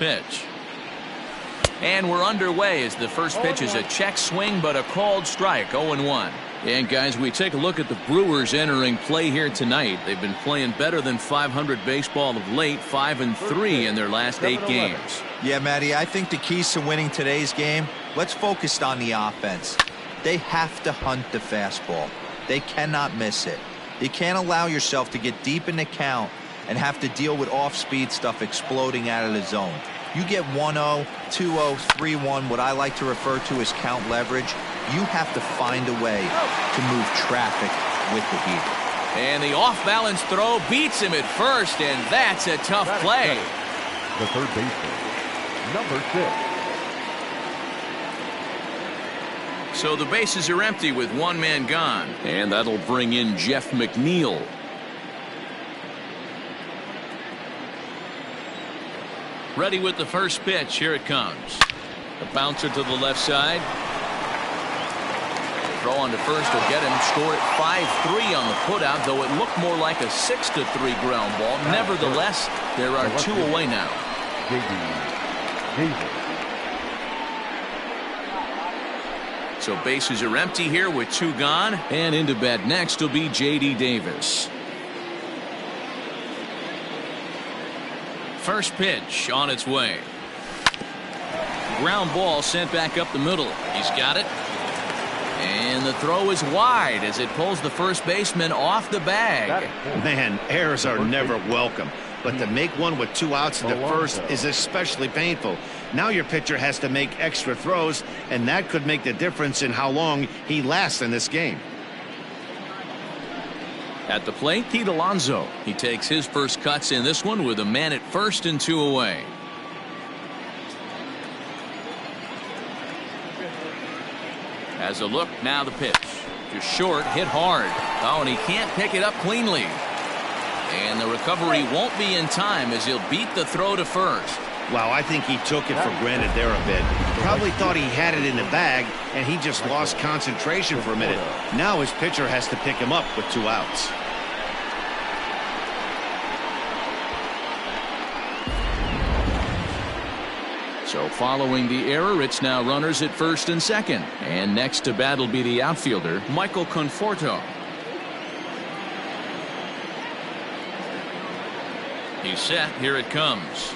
pitch. And we're underway as the first pitch is a check swing, but a called strike. 0-1. And guys, we take a look at the Brewers entering play here tonight. They've been playing better than .500 baseball of late, 5-3 in their last 8 games. Yeah, Matty, I think the keys to winning today's game, let's focus on the offense. They have to hunt the fastball. They cannot miss it. You can't allow yourself to get deep in the count and have to deal with off-speed stuff exploding out of the zone. You get 1-0, 2-0, 3-1, what I like to refer to as count leverage. You have to find a way to move traffic with the heater. And the off-balance throw beats him at first, and that's a tough play. The third baseman, number 6. So the bases are empty with one man gone, and that'll bring in Jeff McNeil. Ready with the first pitch. Here it comes. The bouncer to the left side. Throw on to first will get him. Score at 5-3 on the putout, though it looked more like a 6-3 ground ball. Nevertheless, there are 2 away now. So bases are empty here with 2 gone, and into bat next will be J.D. Davis. First pitch on its way. Ground ball sent back up the middle. He's got it. And the throw is wide as it pulls the first baseman off the bag. Man, errors are never welcome. But to make one with 2 outs in the first is especially painful. Now your pitcher has to make extra throws, and that could make the difference in how long he lasts in this game. At the plate, Pete Alonso. He takes his first cuts in this one with a man at first and 2 away. As a look, now the pitch. Just short, hit hard. Oh, and he can't pick it up cleanly. And the recovery won't be in time as he'll beat the throw to first. Wow, I think he took it for granted there a bit. Probably thought he had it in the bag, and he just lost concentration for a minute. Now his pitcher has to pick him up with 2 outs. So following the error, it's now runners at first and second. And next to bat will be the outfielder, Michael Conforto. He's set. Here it comes.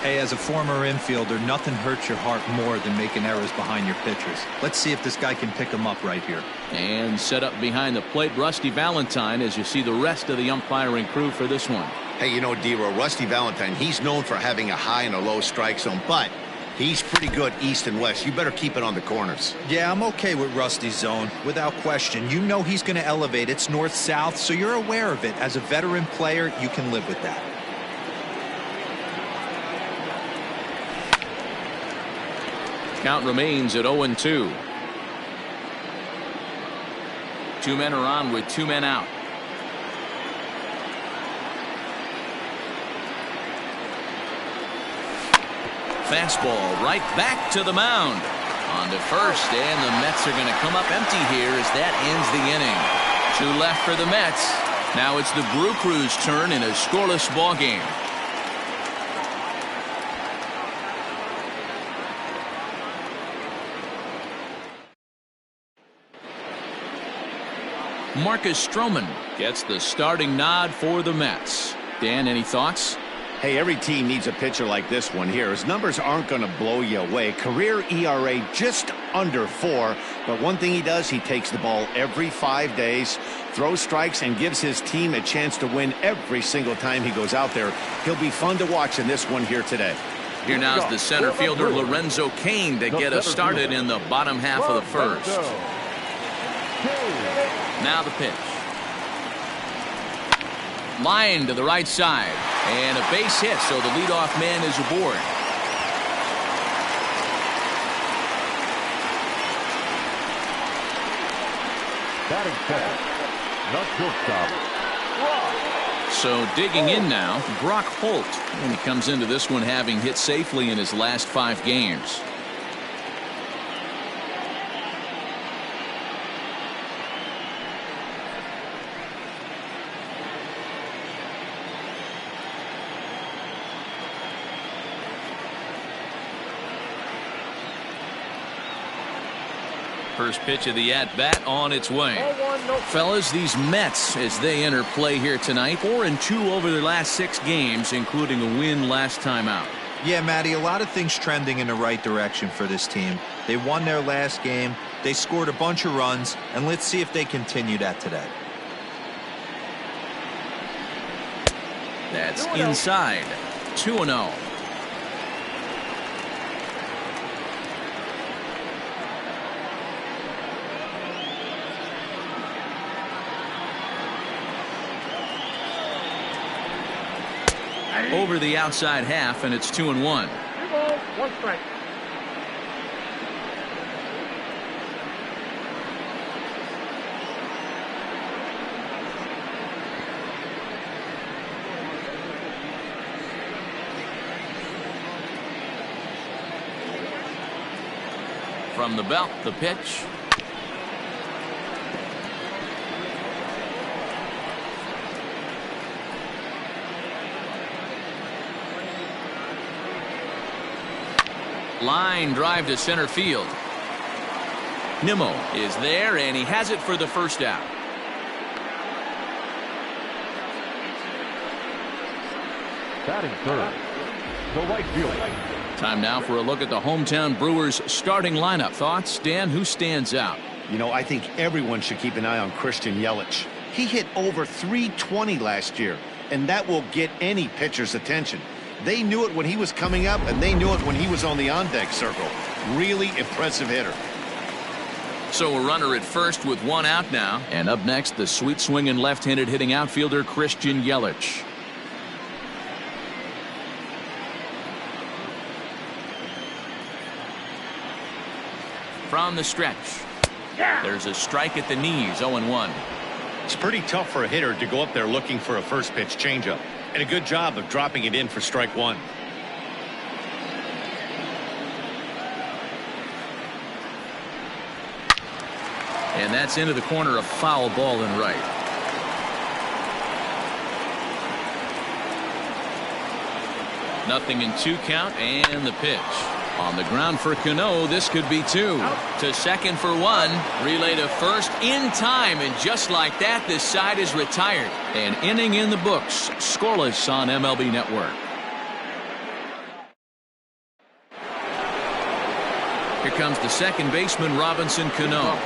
Hey, as a former infielder, nothing hurts your heart more than making errors behind your pitchers. Let's see if this guy can pick them up right here. And set up behind the plate, Rusty Valentine, as you see the rest of the umpiring crew for this one. Hey, you know, D-Row, Rusty Valentine, he's known for having a high and a low strike zone, but he's pretty good east and west. You better keep it on the corners. Yeah, I'm okay with Rusty's zone, without question. You know he's going to elevate. It's north-south, so you're aware of it. As a veteran player, you can live with that. Count remains at 0-2. 2 men are on with 2 men out. Fastball right back to the mound. On to first, and the Mets are going to come up empty here as that ends the inning. 2 left for the Mets. Now it's the Brew Crew's turn in a scoreless ball game. Marcus Stroman gets the starting nod for the Mets. Dan, any thoughts? Hey, every team needs a pitcher like this one here. His numbers aren't going to blow you away. Career ERA just under 4. But one thing he does, he takes the ball every 5 days, throws strikes, and gives his team a chance to win every single time he goes out there. He'll be fun to watch in this one here today. Here now is the center fielder Lorenzo Cain to get us started in the bottom half of the first. Now the pitch. Line to the right side. And a base hit, so the leadoff man is aboard. Batting second, not shortstop. So digging in now, Brock Holt. And he comes into this one having hit safely in his last 5 games. First pitch of the at-bat on its way. Fellas, these Mets, as they enter play here tonight, 4-2 over their last 6 games, including a win last time out. Yeah, Matty, a lot of things trending in the right direction for this team. They won their last game, they scored a bunch of runs, and let's see if they continue that today. That's inside. 2-0. Over the outside half, and it's 2-1. 2 balls, 1 strike. From the belt, the pitch. Line drive to center field. Nimmo is there, and he has it for the first out. Batting third, the right fielder. Time now for a look at the hometown Brewers starting lineup. Thoughts, Dan? Who stands out? You know, I think everyone should keep an eye on Christian Yelich. He hit over .320 last year, and that will get any pitcher's attention. They knew it when he was coming up, and they knew it when he was on the on-deck circle. Really impressive hitter. So a runner at first with 1 out now. And up next, the sweet swinging left-handed hitting outfielder Christian Yelich. From the stretch. There's a strike at the knees, 0-1. It's pretty tough for a hitter to go up there looking for a first pitch changeup. And a good job of dropping it in for strike 1. And that's into the corner, a foul ball in right. Nothing in 2 count, and the pitch. On the ground for Cano, this could be 2. To second for 1. Relay to first in time, and just like that, this side is retired. An inning in the books, scoreless on MLB Network. Here comes the second baseman, Robinson Cano.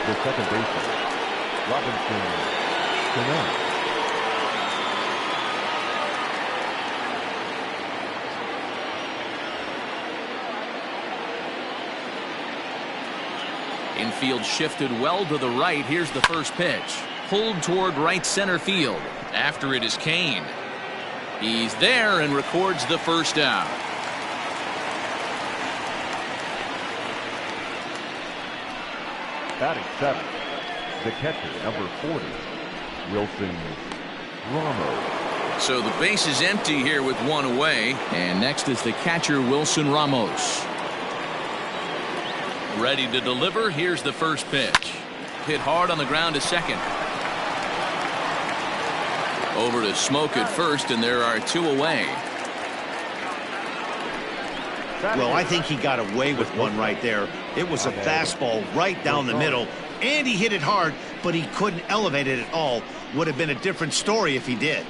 The second baseman, Robinson Cano. Infield shifted well to the right. Here's the first pitch. Pulled toward right center field. After it is Kane. He's there and records the first out. Batting 7th, the catcher, number 40, Wilson Ramos. So the base is empty here with 1 away. And next is the catcher, Wilson Ramos. Ready to deliver. Here's the first pitch. Hit hard on the ground to second. Over to Smoke at first, and there are 2 away. Well, I think he got away with one right there. It was a fastball right down the middle, and he hit it hard, but he couldn't elevate it at all. Would have been a different story if he did.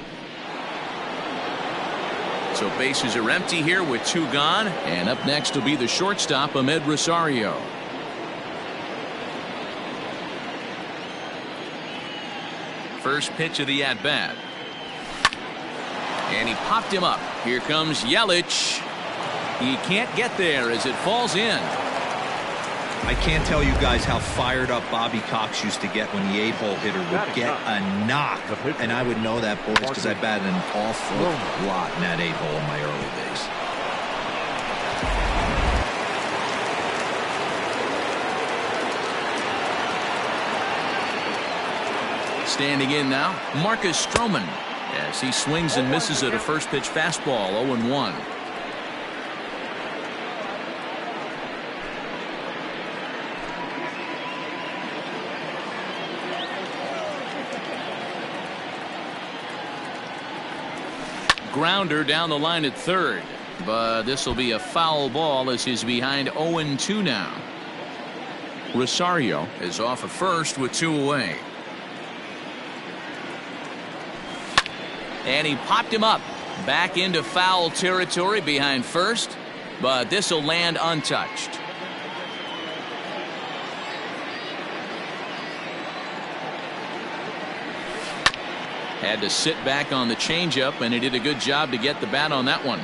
So bases are empty here with 2 gone. And up next will be the shortstop, Ahmed Rosario. First pitch of the at-bat. And he popped him up. Here comes Yelich. He can't get there as it falls in. I can't tell you guys how fired up Bobby Cox used to get when the 8-hole hitter would get a knock. And I would know that, boys, because I batted an awful lot in that 8-hole in my early days. Standing in now, Marcus Stroman, as he swings and misses at a first pitch fastball, 0-1. Grounder down the line at third, but this will be a foul ball as he's behind 0-2 now. Rosario is off of first with 2 away. And he popped him up back into foul territory behind first, but this will land untouched. Had to sit back on the changeup, and he did a good job to get the bat on that one.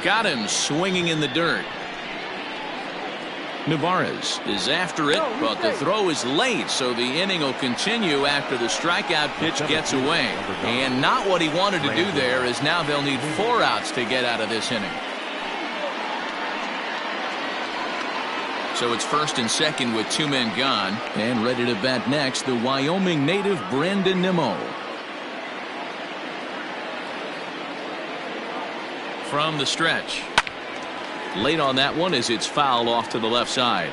Got him swinging in the dirt. Navarez is after it, but the throw is late, so the inning will continue after the strikeout pitch gets away. And not what he wanted to do there, as now they'll need 4 outs to get out of this inning. So it's first and second with 2 men gone, and ready to bat next, the Wyoming native Brandon Nimmo. From the stretch. Late on that one as it's fouled off to the left side.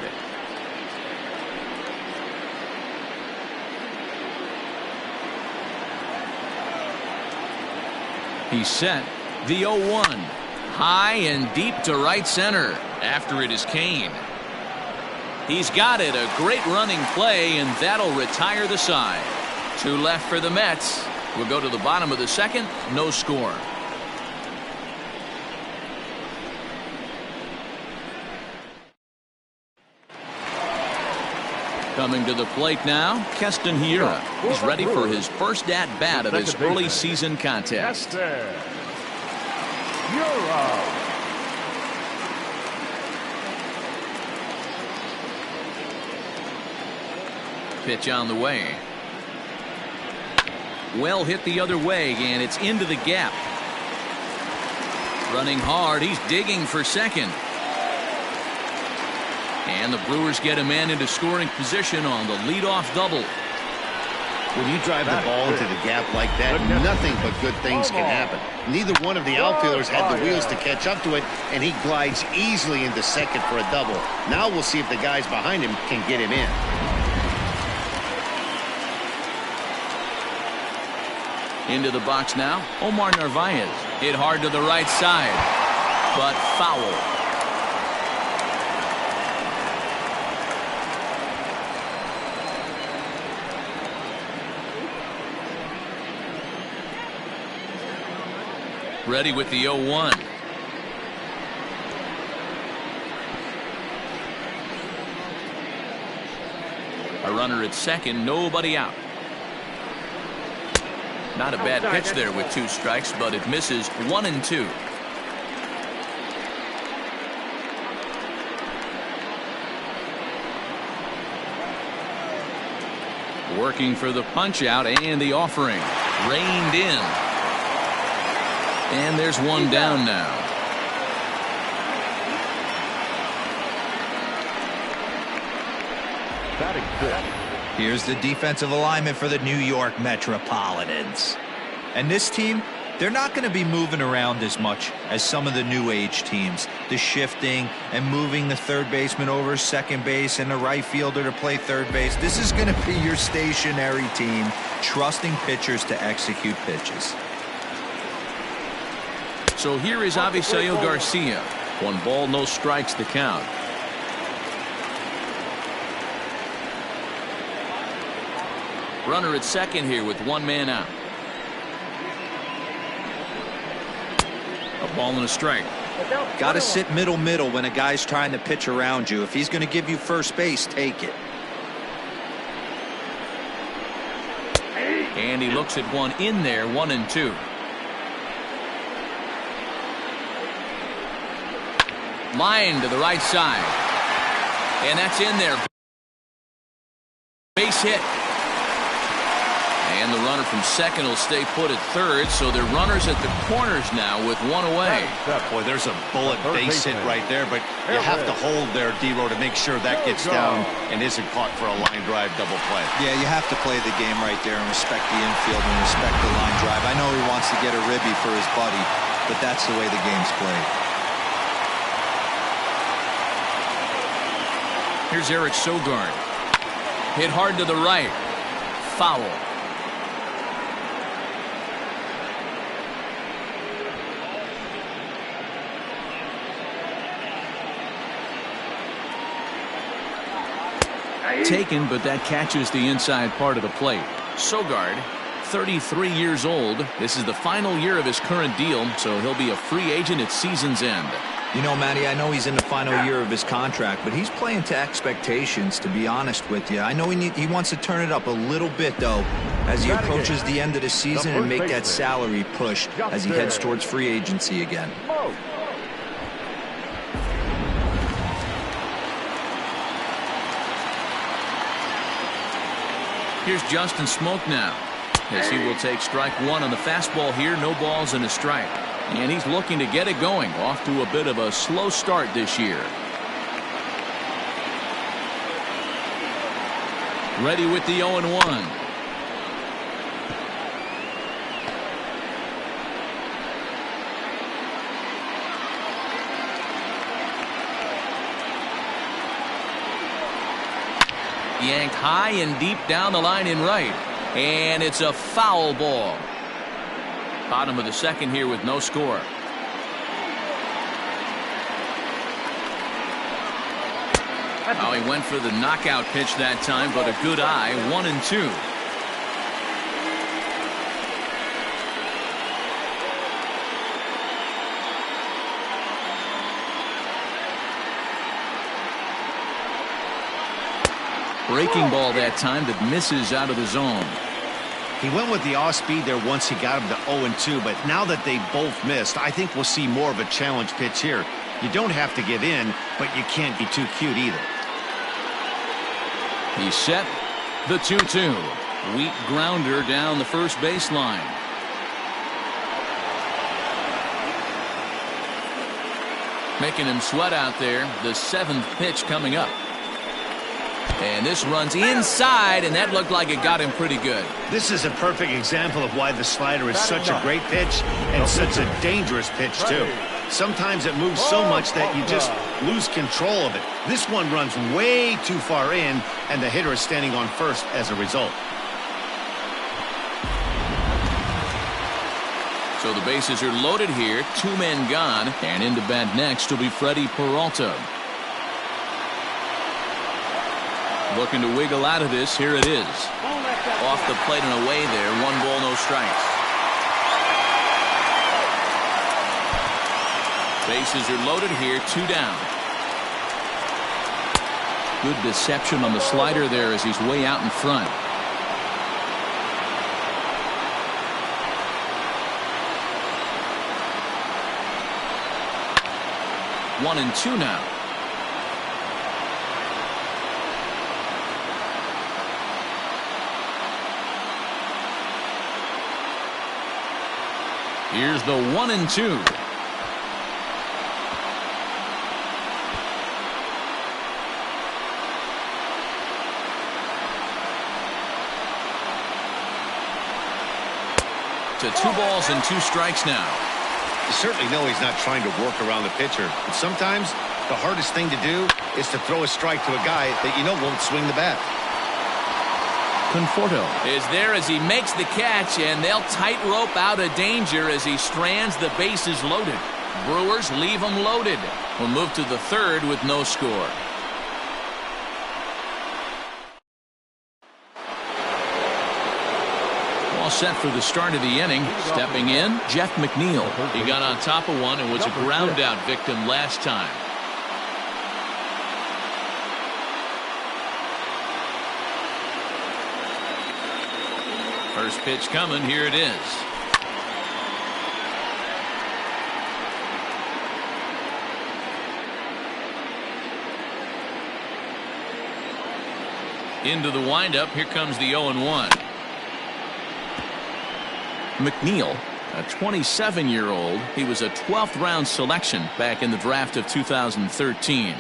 He's set. The 0-1. High and deep to right center. After it is Kane. He's got it. A great running play, and that'll retire the side. 2 left for the Mets. We'll go to the bottom of the second. No score. Coming to the plate now, Keston Hiura. He's ready for his first at-bat of his early season contest. Pitch on the way. Well hit the other way, and it's into the gap. Running hard, he's digging for second. And the Brewers get a man into scoring position on the leadoff double. When you drive the ball into the gap like that, nothing but good things can happen. Neither one of the outfielders had the wheels to catch up to it, and he glides easily into second for a double. Now we'll see if the guys behind him can get him in. Into the box now, Omar Narvaez. Hit hard to the right side, but foul. Ready with the 0-1. A runner at second, nobody out. Not a bad pitch there with 2 strikes, but it misses 1-2. Working for the punch out, and the offering reined in. And there's one down now. Here's the defensive alignment for the New York Metropolitans. And this team, they're not going to be moving around as much as some of the new age teams. The shifting and moving the third baseman over second base and the right fielder to play third base. This is going to be your stationary team, trusting pitchers to execute pitches. So here is Avisail Garcia. 1 ball, no strikes to count. Runner at second here with 1 man out. A ball and a strike. Got to sit middle when a guy's trying to pitch around you. If he's going to give you first base, take it. And he looks at one in there, 1-2. Line to the right side. And that's in there. Base hit. And the runner from second will stay put at third, so they're runners at the corners now with 1 away. Boy, there's a bullet base hit right there, but you have to hold there, D-Row, to make sure that gets down and isn't caught for a line drive double play. Yeah, you have to play the game right there and respect the infield and respect the line drive. I know he wants to get a ribby for his buddy, but that's the way the game's played. Here's Eric Sogard. Hit hard to the right. Foul. Taken, but that catches the inside part of the plate. Sogard, 33 years old. This is the final year of his current deal, so he'll be a free agent at season's end. You know, Matty, I know he's in the final year of his contract, but he's playing to expectations, to be honest with you. I know he wants to turn it up a little bit, though, as he approaches the end of the season and make that salary push as he heads towards free agency again. Here's Justin Smoke now, as he will take strike one on the fastball here. No balls and a strike. And he's looking to get it going. Off to a bit of a slow start this year. Ready with the 0-1. Yanked high and deep down the line in right. And it's a foul ball. Bottom of the second here with no score. Oh, he went for the knockout pitch that time, but a good eye. 1-2. Breaking ball that time that misses out of the zone. He went with the off speed there once he got him to 0-2, but now that they both missed, I think we'll see more of a challenge pitch here. You don't have to give in, but you can't be too cute either. He's set. The 2-2. Weak grounder down the first baseline. Making him sweat out there. The seventh pitch coming up. And this runs inside, and that looked like it got him pretty good. This is a perfect example of why the slider is such a great pitch and such a dangerous pitch, too. Sometimes it moves so much that you just lose control of it. This one runs way too far in, and the hitter is standing on first as a result. So the bases are loaded here. Two men gone, and in to bat next will be Freddie Peralta. Looking to wiggle out of this. Here it is. Off the plate and away there. 1 ball, no strikes. Bases are loaded here. 2 down. Good deception on the slider there as he's way out in front. One and two now. Here's the 1-2. To 2 balls and 2 strikes now. You certainly know he's not trying to work around the pitcher, but sometimes the hardest thing to do is to throw a strike to a guy that you know won't swing the bat. Conforto is there as he makes the catch, and they'll tightrope out of danger as he strands the bases loaded. Brewers leave them loaded. We'll move to the third with no score. All set for the start of the inning. Stepping in, Jeff McNeil. He got on top of one and was a ground out victim last time. First pitch coming. Here it is. Into the windup. Here comes the 0-1. McNeil, a 27-year-old. He was a 12th round selection back in the draft of 2013.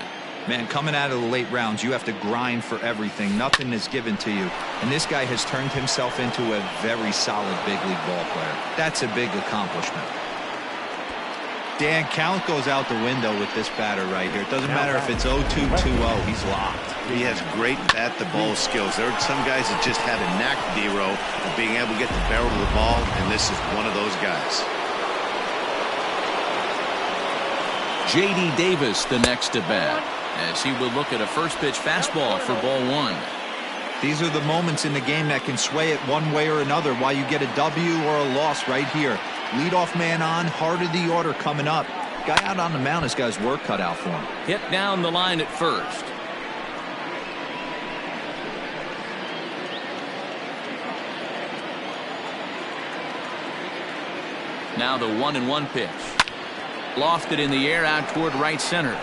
Man, coming out of the late rounds, you have to grind for everything. Nothing is given to you. And this guy has turned himself into a very solid big league ball player. That's a big accomplishment. Dan, count goes out the window with this batter right here. It doesn't matter if it's 0-2, 2-0. He's locked. He has great bat-to-ball skills. There are some guys that just have a knack, D-Row, of being able to get the barrel of the ball, and this is one of those guys. J.D. Davis the next to bat. as he will look at a first pitch fastball for ball one. These are the moments in the game that can sway it one way or another, why you get a W or a loss right here. Leadoff man on, heart of the order coming up. Guy out on the mound has got his work cut out for him. Hit down the line at first. Now the 1-1 pitch. Lofted in the air out toward right center.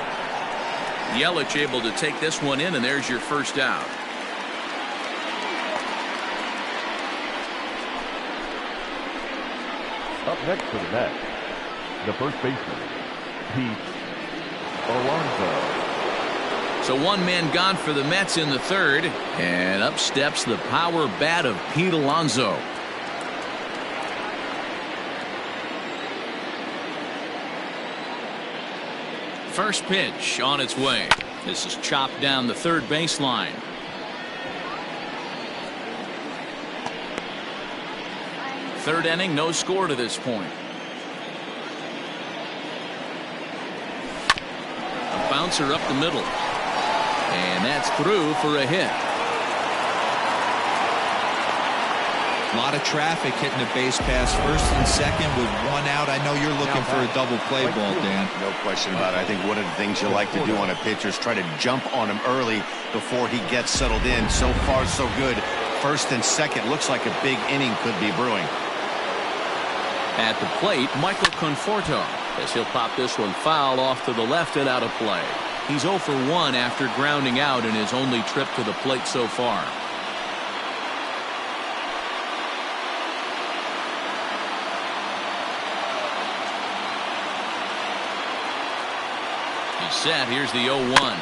Yelich able to take this one in, and there's your first out. Up next for the Mets, the first baseman, Pete Alonso. So one man gone for the Mets in the third, and up steps the power bat of Pete Alonso. First pitch on its way. This is chopped down the third baseline. Third inning, no score to this point. A bouncer up the middle. And that's through for a hit. A lot of traffic hitting the base pass first and second with one out. I know you're looking for a double play ball, Dan. No question about it. I think one of the things you like to do on a pitcher is try to jump on him early before he gets settled in. So far, so good. First and second looks like a big inning could be brewing. At the plate, Michael Conforto, as he'll pop this one foul off to the left and out of play. He's 0 for 1 after grounding out in his only trip to the plate so far. He's set. Here's the 0-1.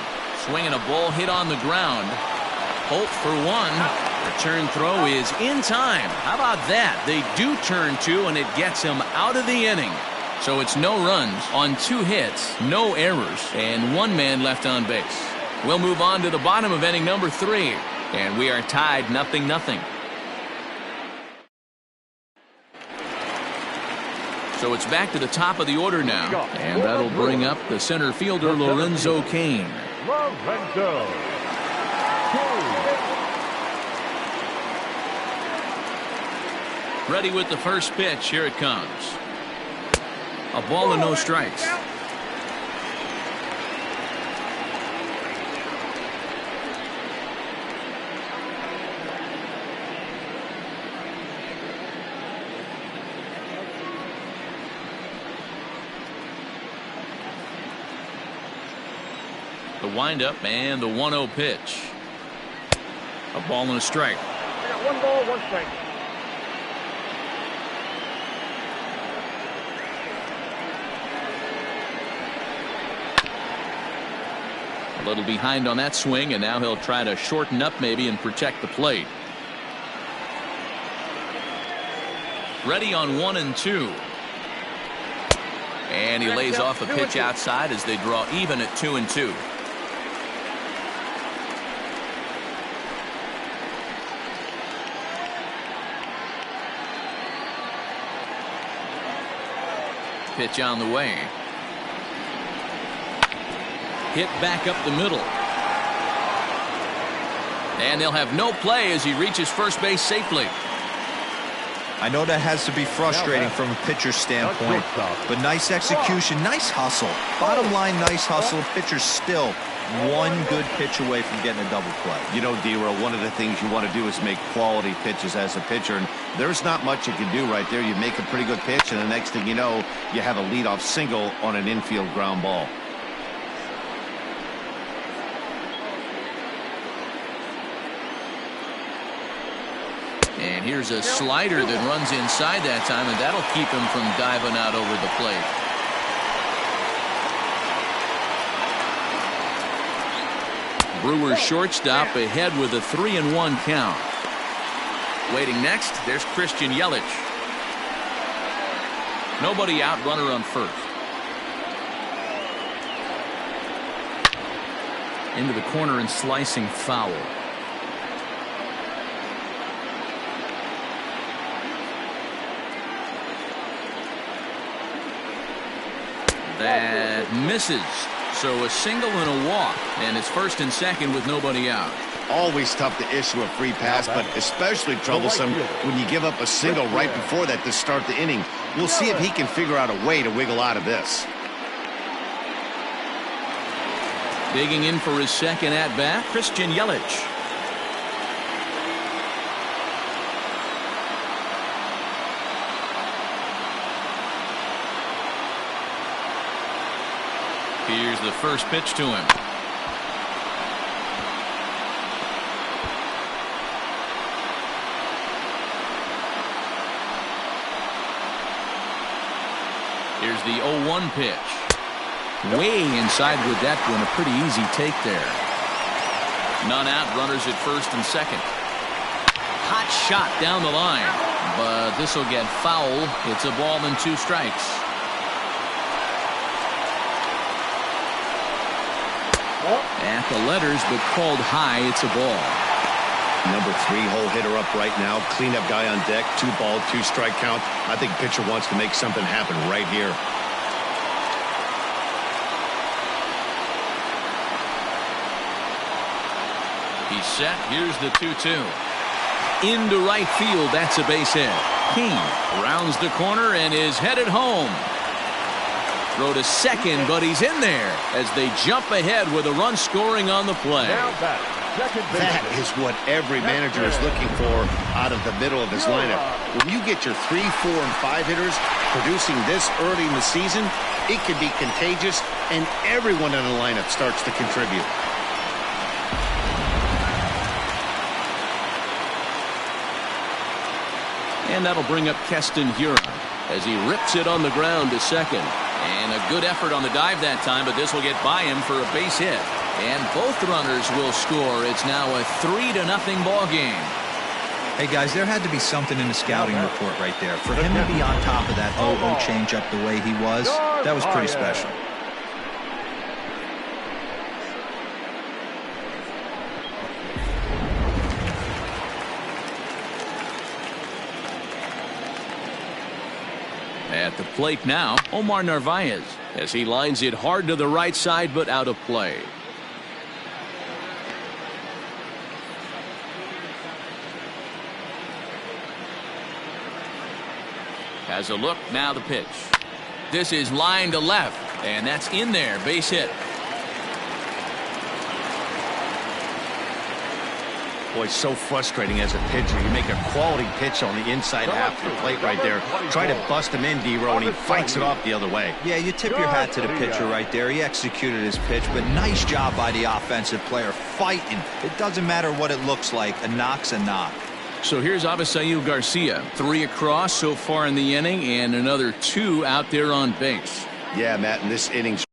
Swinging a ball hit on the ground. Holt for one. Return throw is in time. How about that? They do turn two, and it gets him out of the inning. So it's no runs on 2 hits, no errors, and 1 man left on base. We'll move on to the bottom of inning number 3, and we are tied 0-0. So it's back to the top of the order now, and that'll bring up the center fielder Lorenzo Cain. Lorenzo Cain. Ready with the first pitch. Here it comes. A ball and no strikes. The windup and the 1-0 pitch. A ball and a strike. I got 1 ball, 1 strike. A little behind on that swing, and now he'll try to shorten up maybe and protect the plate. Ready on 1 and 2. And he lays off a pitch outside as they draw even at 2 and 2. Pitch on the way. Hit back up the middle. And they'll have no play as he reaches first base safely. I know that has to be frustrating from a pitcher's standpoint, but nice execution, nice hustle. Bottom line, nice hustle. Pitcher's still 1 good pitch away from getting a double play. You know, D-Roll, one of the things you want to do is make quality pitches as a pitcher, and there's not much you can do right there. You make a pretty good pitch, and the next thing you know, you have a leadoff single on an infield ground ball. And here's a slider that runs inside that time, and that'll keep him from diving out over the plate. Brewers shortstop ahead with a 3-1 count. Waiting next, there's Christian Yelich. Nobody out, runner on first. Into the corner and slicing foul. That misses. So a single and a walk, and it's first and second with nobody out. Always tough to issue a free pass, but especially troublesome when you give up a single right before that to start the inning. We'll see if he can figure out a way to wiggle out of this. Digging in for his second at-bat, Christian Yelich. Here's the first pitch to him. Here's the 0-1 pitch. Way inside with that one. A pretty easy take there. None out. Runners at first and second. Hot shot down the line. But this will get foul. It's a ball and 2 strikes. At the letters, but called high. It's a ball. Number 3 hole hitter up right now. Cleanup guy on deck. 2 ball, 2 strike count. I think pitcher wants to make something happen right here. He's set. Here's the 2-2. Into right field. That's a base hit. King rounds the corner and is headed home. Throw to second, but he's in there as they jump ahead with a run scoring on the play. That is what every manager is looking for out of the middle of his lineup. When you get your 3, 4, and 5 hitters producing this early in the season, it can be contagious, and everyone in the lineup starts to contribute. And that'll bring up Keston Hiura as he rips it on the ground to second. And a good effort on the dive that time, but this will get by him for a base hit. And both runners will score. It's now a 3-0 ball game. Hey guys, there had to be something in the scouting report right there. For him to be on top of that 0-0 changeup the way he was, that was pretty special. At the plate now, Omar Narvaez, as he lines it hard to the right side, but out of play. Has a look, now the pitch. This is line to left, and that's in there, base hit. Boy, so frustrating as a pitcher. You make a quality pitch on the inside half of the plate right there. Try to bust him in, D-Row, and he fights it off the other way. Yeah, you tip your hat to the pitcher right there. He executed his pitch, but nice job by the offensive player fighting. It doesn't matter what it looks like. A knock's a knock. So here's Avisail Garcia. 3 across so far in the inning, and another 2 out there on base. Yeah, Matt, in this inning's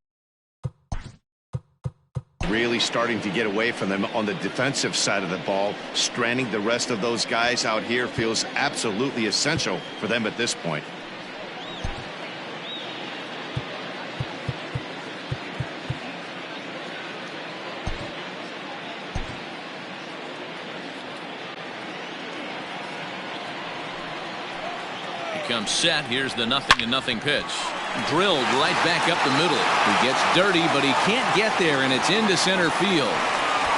really starting to get away from them on the defensive side of the ball. Stranding the rest of those guys out here feels absolutely essential for them at this point. He comes set. Here's the 0-0 pitch. Drilled right back up the middle. He gets dirty, but he can't get there, and it's into center field.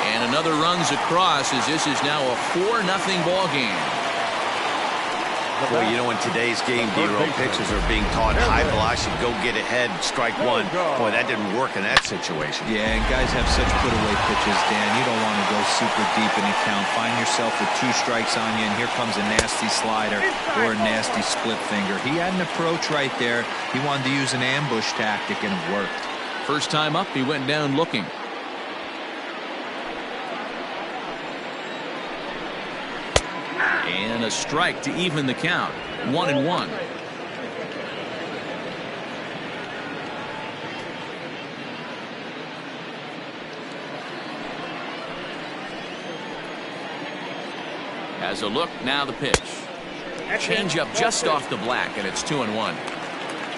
And another runs across as this is now a 4-0 ball game. Boy, you know, in today's game, D-Row, pitchers are being taught high velocity, go get ahead, strike one. Boy, that didn't work in that situation. Yeah, and guys have such put-away pitches, Dan. You don't want to go super deep in the count. Find yourself with 2 strikes on you, and here comes a nasty slider or a nasty split finger. He had an approach right there. He wanted to use an ambush tactic, and it worked. First time up, he went down looking. And a strike to even the count. 1-1. Has a look, now the pitch. Change up just off the black, and it's 2-1.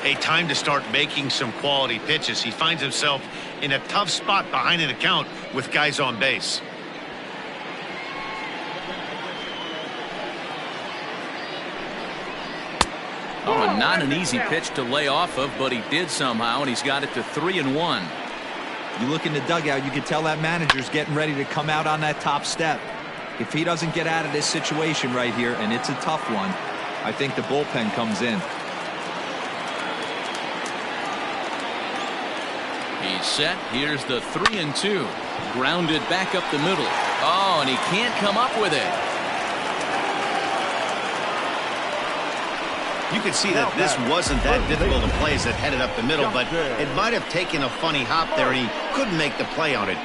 A time to start making some quality pitches. He finds himself in a tough spot behind an account with guys on base. Oh, not an easy pitch to lay off of, but he did somehow, and he's got it to 3-1. You look in the dugout, you can tell that manager's getting ready to come out on that top step. If he doesn't get out of this situation right here, and it's a tough one, I think the bullpen comes in. He's set. Here's the 3-2. Grounded back up the middle. Oh, and he can't come up with it. You could see that this wasn't that difficult a play as it headed up the middle, but it might have taken a funny hop there, and he couldn't make the play on it.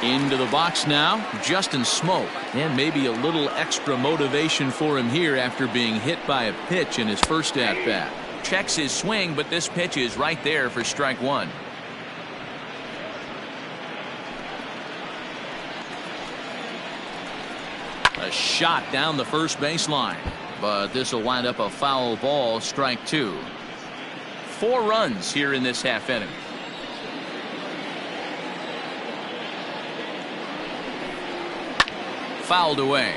Into the box now, Justin Smoke. And maybe a little extra motivation for him here after being hit by a pitch in his first at-bat. Checks his swing, but this pitch is right there for strike one. A shot down the first baseline, but this will wind up a foul ball, strike two. 4 runs here in this half inning. Fouled away.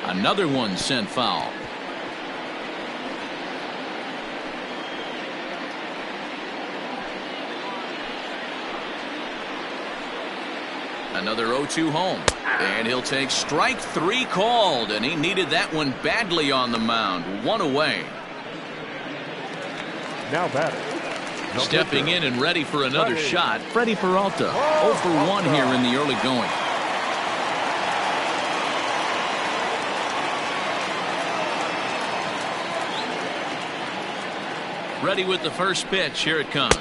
Another one sent foul. Another 0-2 home. And he'll take strike 3 called, and he needed that one badly on the mound. 1 away. Now batting. Stepping in and ready for another shot, Freddie Peralta. 0 for 1 here in the early going. Ready with the first pitch. Here it comes.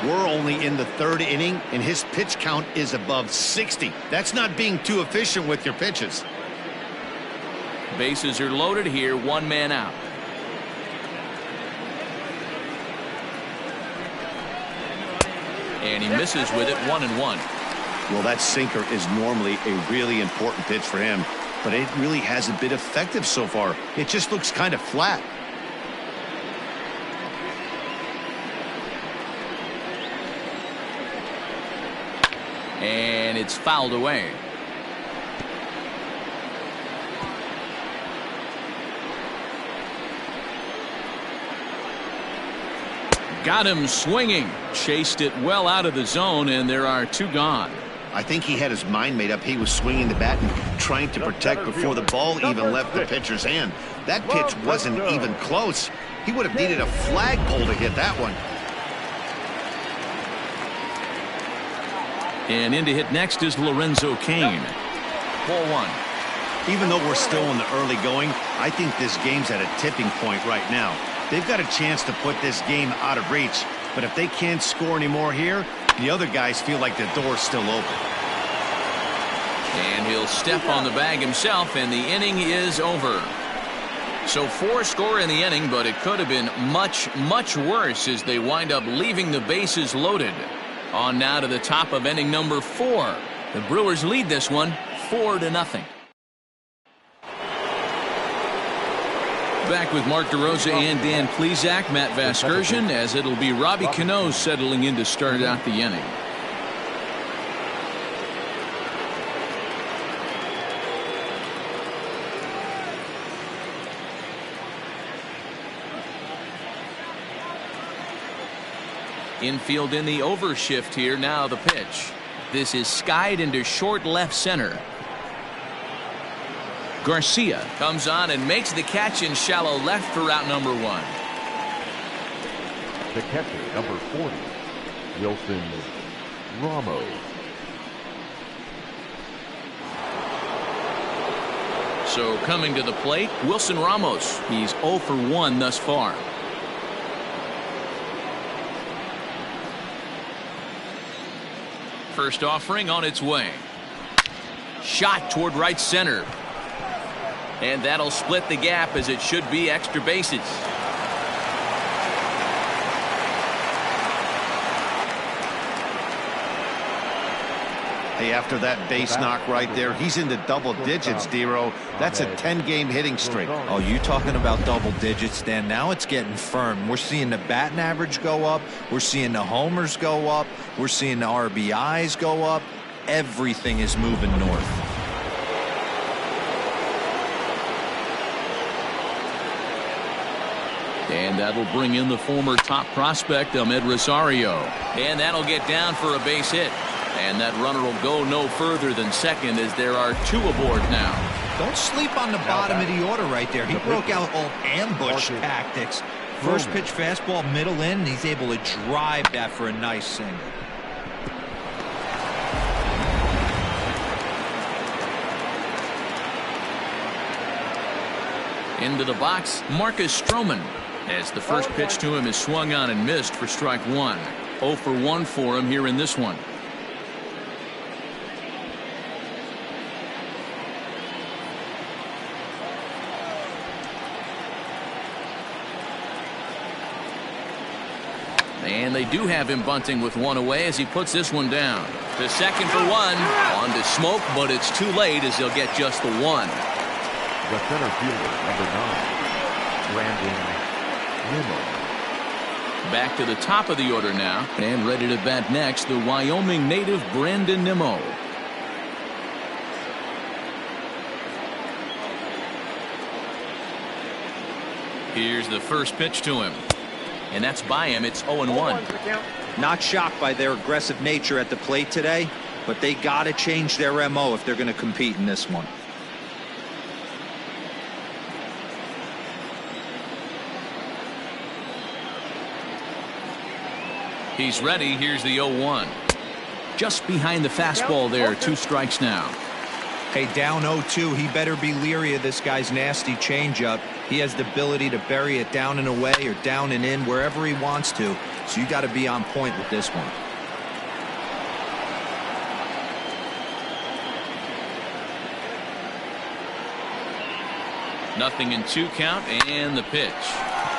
We're only in the 3rd inning, and his pitch count is above 60. That's not being too efficient with your pitches. Bases are loaded here. 1 man out. And he misses with it. 1-1. Well, that sinker is normally a really important pitch for him, but it really hasn't been effective so far. It just looks kind of flat. And it's fouled away. Got him swinging. Chased it well out of the zone, and there are 2 gone. I think he had his mind made up. He was swinging the bat and trying to protect before the ball even left the pitcher's hand. That pitch wasn't even close. He would have needed a flagpole to hit that one. And in to hit next is Lorenzo Cain. 4-1. Even though we're still in the early going, I think this game's at a tipping point right now. They've got a chance to put this game out of reach, but if they can't score anymore here, the other guys feel like the door's still open. And he'll step on the bag himself, and the inning is over. So 4 score in the inning, but it could have been much, much worse as they wind up leaving the bases loaded. On now to the top of inning number 4. The Brewers lead this one 4-0. Back with Mark DeRosa and Dan Plesac, Matt Vasgersian, as it'll be Robbie Cano settling in to start out the inning. Infield in the overshift here. Now the pitch. This is skied into short left center. Garcia comes on and makes the catch in shallow left for route number 1. The catcher, number 40, Wilson Ramos. So coming to the plate, Wilson Ramos. He's 0 for 1 thus far. First offering on its way. Shot toward right center. And that'll split the gap as it should be extra bases. Hey, after that base knock right there, he's into double digits, D-Row. That's a 10-game hitting streak. Oh, you talking about double digits, Dan? Now it's getting firm. We're seeing the batting average go up. We're seeing the homers go up. We're seeing the RBIs go up. Everything is moving north. And that'll bring in the former top prospect, Ahmed Rosario. And that'll get down for a base hit. And that runner will go no further than second as there are 2 aboard now. Don't sleep on the bottom of the order right there. He broke out old ambush tactics. First pitch fastball, middle in, and he's able to drive that for a nice single. Into the box, Marcus Stroman, as the first pitch to him is swung on and missed for strike 1. 0 for 1 for him here in this one. And they do have him bunting with 1 away as he puts this one down. To second for 1. On to Smoke, but it's too late as he'll get just the 1. The center fielder, number 9, Brandon Nimmo. Back to the top of the order now, and ready to bat next, the Wyoming native Brandon Nimmo. Here's the first pitch to him. And that's by him. It's 0-1. Not shocked by their aggressive nature at the plate today, but they got to change their MO if they're going to compete in this one. He's ready. Here's the 0-1. Just behind the fastball there. 2 strikes now. Hey, down 0-2, he better be leery of this guy's nasty changeup. He has the ability to bury it down and away or down and in wherever he wants to. So you got to be on point with this one. Nothing in 2 count, and the pitch.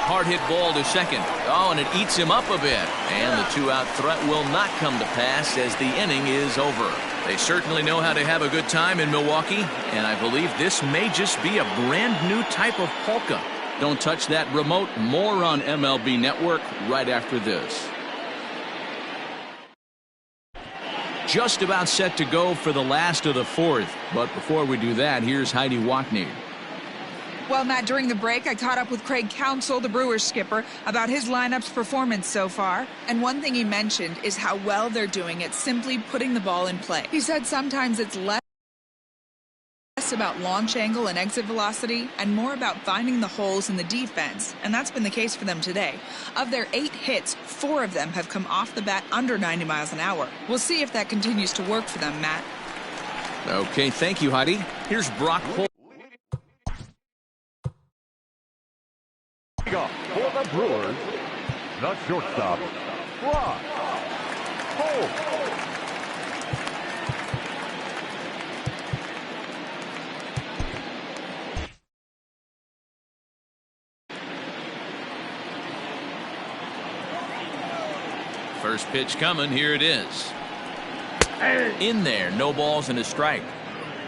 Hard hit ball to second. Oh, and it eats him up a bit. And the 2-out threat will not come to pass as the inning is over. They certainly know how to have a good time in Milwaukee, and I believe this may just be a brand new type of polka. Don't touch that remote. More on MLB Network right after this. Just about set to go for the last of the 4th. But before we do that, here's Heidi Watney. Well, Matt, during the break, I caught up with Craig Counsell, the Brewers skipper, about his lineup's performance so far. And one thing he mentioned is how well they're doing at simply putting the ball in play. He said sometimes it's less about launch angle and exit velocity and more about finding the holes in the defense. And that's been the case for them today. Of their 8 hits, 4 of them have come off the bat under 90 miles an hour. We'll see if that continues to work for them, Matt. Okay, thank you, Heidi. Here's Brock Holt. For the Brewers, the shortstop, Brock Holt. First pitch coming. Here it is. In there. No balls and a strike.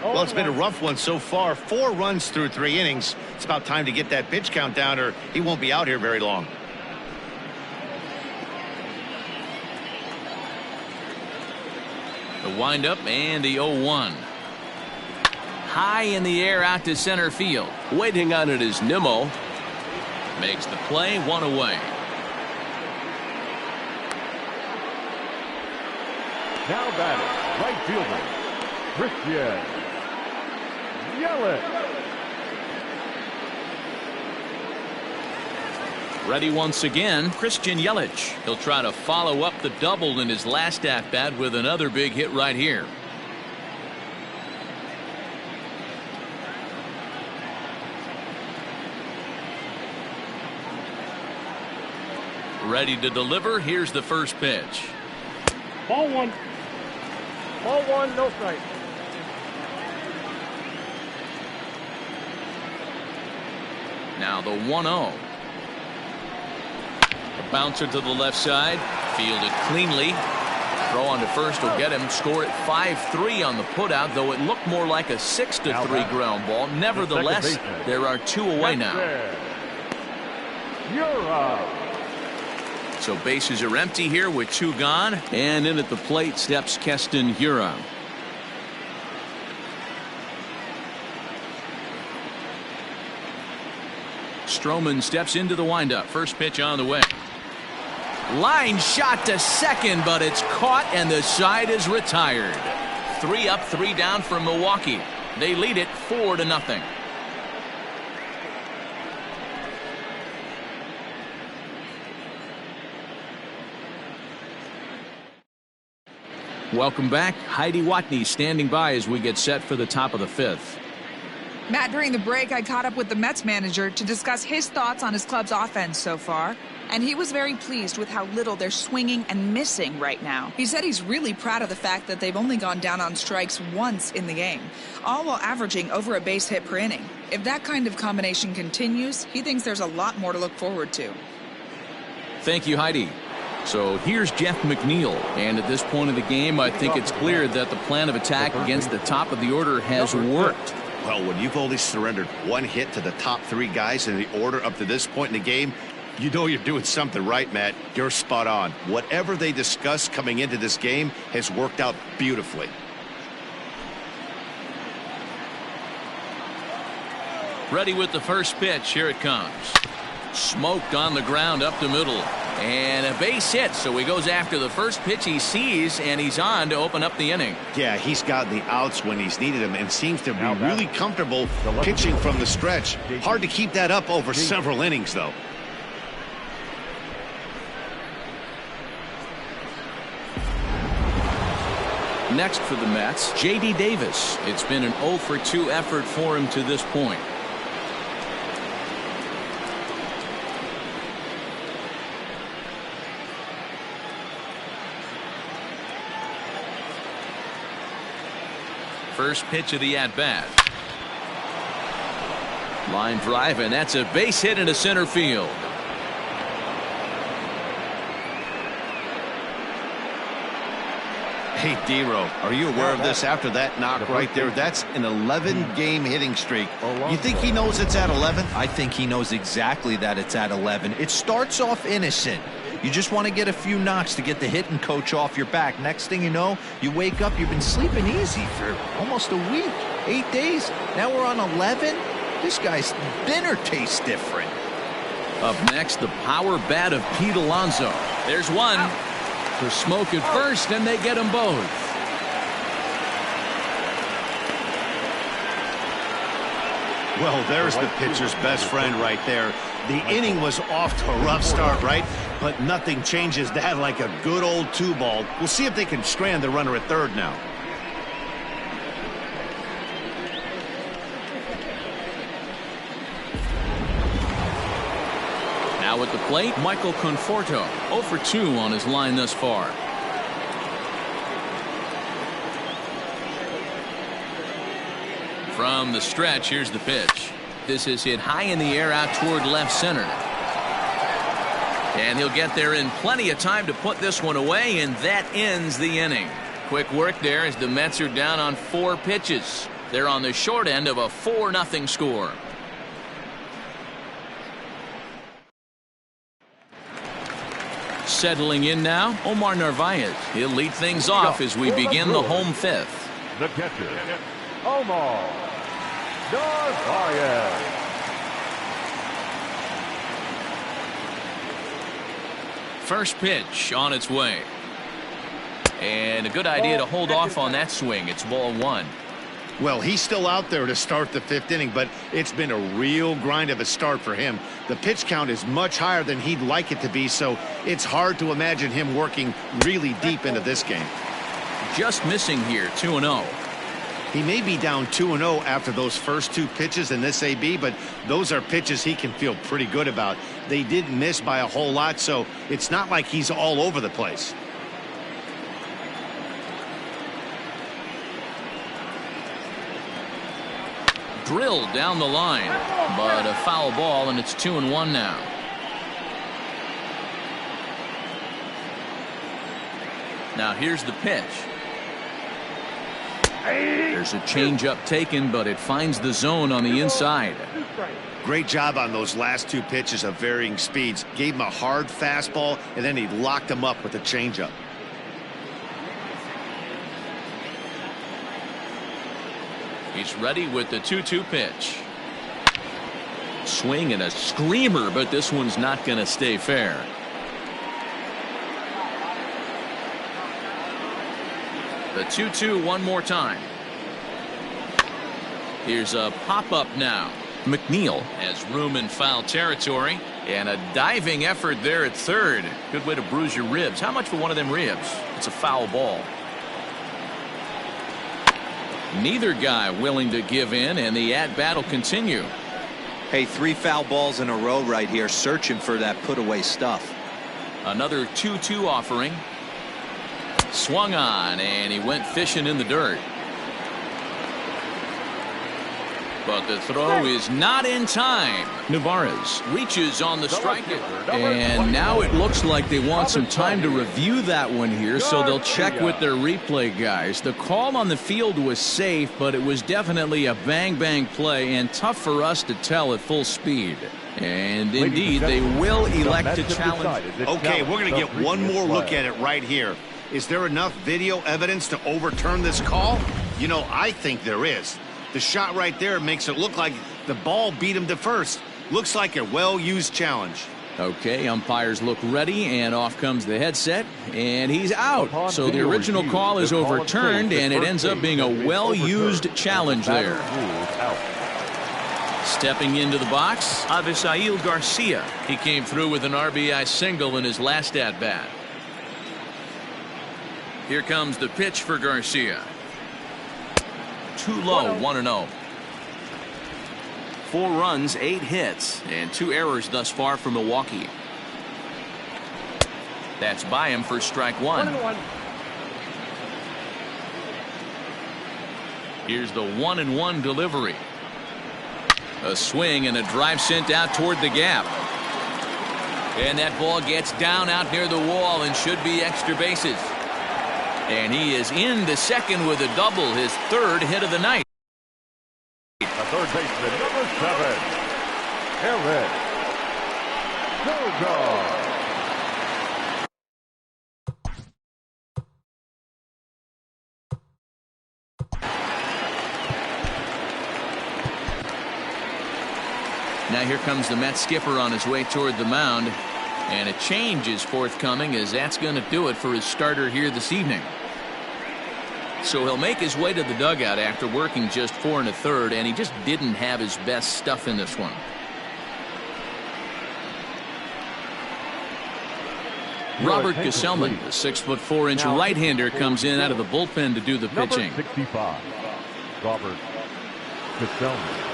Well, it's been a rough one so far. 4 runs through 3 innings. It's about time to get that pitch count down or he won't be out here very long. The windup and the 0-1. High in the air out to center field. Waiting on it is Nimmo. Makes the play. 1 away. Now batting, right fielder, Christian Yelich. Ready once again, Christian Yelich. He'll try to follow up the double in his last at-bat with another big hit right here. Ready to deliver. Here's the first pitch. Ball 1. Ball 1, no strike. Now the 1-0. A bouncer to the left side. Fielded cleanly. Throw on to first will get him. Score at 5-3 on the putout, though it looked more like a 6-3 ground ball. Nevertheless, there are 2 away now. So bases are empty here with 2 gone. And in at the plate steps Keston Hiura. Stroman steps into the windup. First pitch on the way. Line shot to second, but it's caught and the side is retired. 3 up, 3 down for Milwaukee. They lead it 4-0. Welcome back. Heidi Watney standing by as we get set for the top of the 5th. Matt, during the break, I caught up with the Mets manager to discuss his thoughts on his club's offense so far. And he was very pleased with how little they're swinging and missing right now. He said he's really proud of the fact that they've only gone down on strikes once in the game, all while averaging over a base hit per inning. If that kind of combination continues, he thinks there's a lot more to look forward to. Thank you, Heidi. So here's Jeff McNeil, and at this point of the game, I think it's clear that the plan of attack against the top of the order has worked. Well, when you've only surrendered 1 hit to the top 3 guys in the order up to this point in the game, you know you're doing something right, Matt. You're spot on. Whatever they discussed coming into this game has worked out beautifully. Ready with the first pitch. Here it comes. Smoked on the ground up the middle. And a base hit, so he goes after the first pitch he sees, and he's on to open up the inning. Yeah, he's gotten the outs when he's needed them and seems to be really comfortable pitching from the stretch. Hard to keep that up over several innings, though. Next for the Mets, J.D. Davis. It's been an 0-for-2 effort for him to this point. First pitch of the at-bat. Line drive, and that's a base hit into center field. Hey, D-Row, are you aware of this after that knock right there? That's an 11-game hitting streak. You think he knows it's at 11? I think he knows exactly that it's at 11. It starts off innocent. You just want to get a few knocks to get the hitting coach off your back. Next thing you know, you wake up, you've been sleeping easy for almost a week, 8 days. Now we're on 11. This guy's dinner tastes different. Up next, the power bat of Pete Alonso. There's one. For Smoke at first, and they get them both. Well, there's the pitcher's best friend right there. The inning was off to a rough start, right? But nothing changes that like a good old 2-ball. We'll see if they can strand the runner at third now. Now at the plate, Michael Conforto, 0-for-2 on his line thus far. From the stretch, here's the pitch. This is hit high in the air out toward left center. And he'll get there in plenty of time to put this one away, and that ends the inning. Quick work there as the Mets are down on 4 pitches. They're on the short end of a 4-0 score. Settling in now, Omar Narvaez. He'll lead things off as we begin the home 5th. The catcher, Omar Narvaez. First pitch on its way. And a good idea to hold off on that swing. It's ball 1. Well, he's still out there to start the 5th inning, but it's been a real grind of a start for him. The pitch count is much higher than he'd like it to be, so it's hard to imagine him working really deep into this game. Just missing here, 2-0. He may be down 2-0 after those first 2 pitches in this AB, but those are pitches he can feel pretty good about. They didn't miss by a whole lot, so it's not like he's all over the place. Drilled down the line, but a foul ball, and it's 2-1 now. Now here's the pitch. There's a changeup taken, but it finds the zone on the inside. Great job on those last two pitches of varying speeds. Gave him a hard fastball, and then he locked him up with a changeup. He's ready with the 2-2 pitch. Swing and a screamer, but this one's not going to stay fair. The 2-2 one more time. Here's a pop-up now. McNeil has room in foul territory, and a diving effort there at third. Good way to bruise your ribs. How much for one of them ribs? It's a foul ball. Neither guy willing to give in, and the at-bat will continue. Hey, 3 foul balls in a row right here, searching for that put-away stuff. Another 2-2 offering. Swung on, and he went fishing in the dirt. But the throw is not in time. Navarez reaches on the strike. And now it looks like they want some time to review that one here, so they'll check with their replay guys. The call on the field was safe, but it was definitely a bang-bang play and tough for us to tell at full speed. And indeed, they will elect to challenge. Okay, we're going to get one more look at it right here. Is there enough video evidence to overturn this call? You know, I think there is. The shot right there makes it look like the ball beat him to first. Looks like a well-used challenge. Okay, umpires look ready, and off comes the headset, and he's out. So the original call is overturned, and it ends up being a well-used challenge there. Stepping into the box, Avisail Garcia. He came through with an RBI single in his last at-bat. Here comes the pitch for Garcia. Too low, 1-0. 4 runs, 8 hits, and 2 errors thus far for Milwaukee. That's by him for strike 1. Here's the 1-1 delivery. A swing and a drive sent out toward the gap. And that ball gets down out near the wall and should be extra bases. And he is in the second with a double, his 3rd hit of the night. The third baseman, number 7, Eric Sogard. Now here comes the Mets skipper on his way toward the mound. And a change is forthcoming, as that's going to do it for his starter here this evening. So he'll make his way to the dugout after working just 4 1/3, and he just didn't have his best stuff in this one. Robert Gesellman, the 6'4" right-hander, comes in out of the bullpen to do the pitching. Number 65, Robert Gesellman.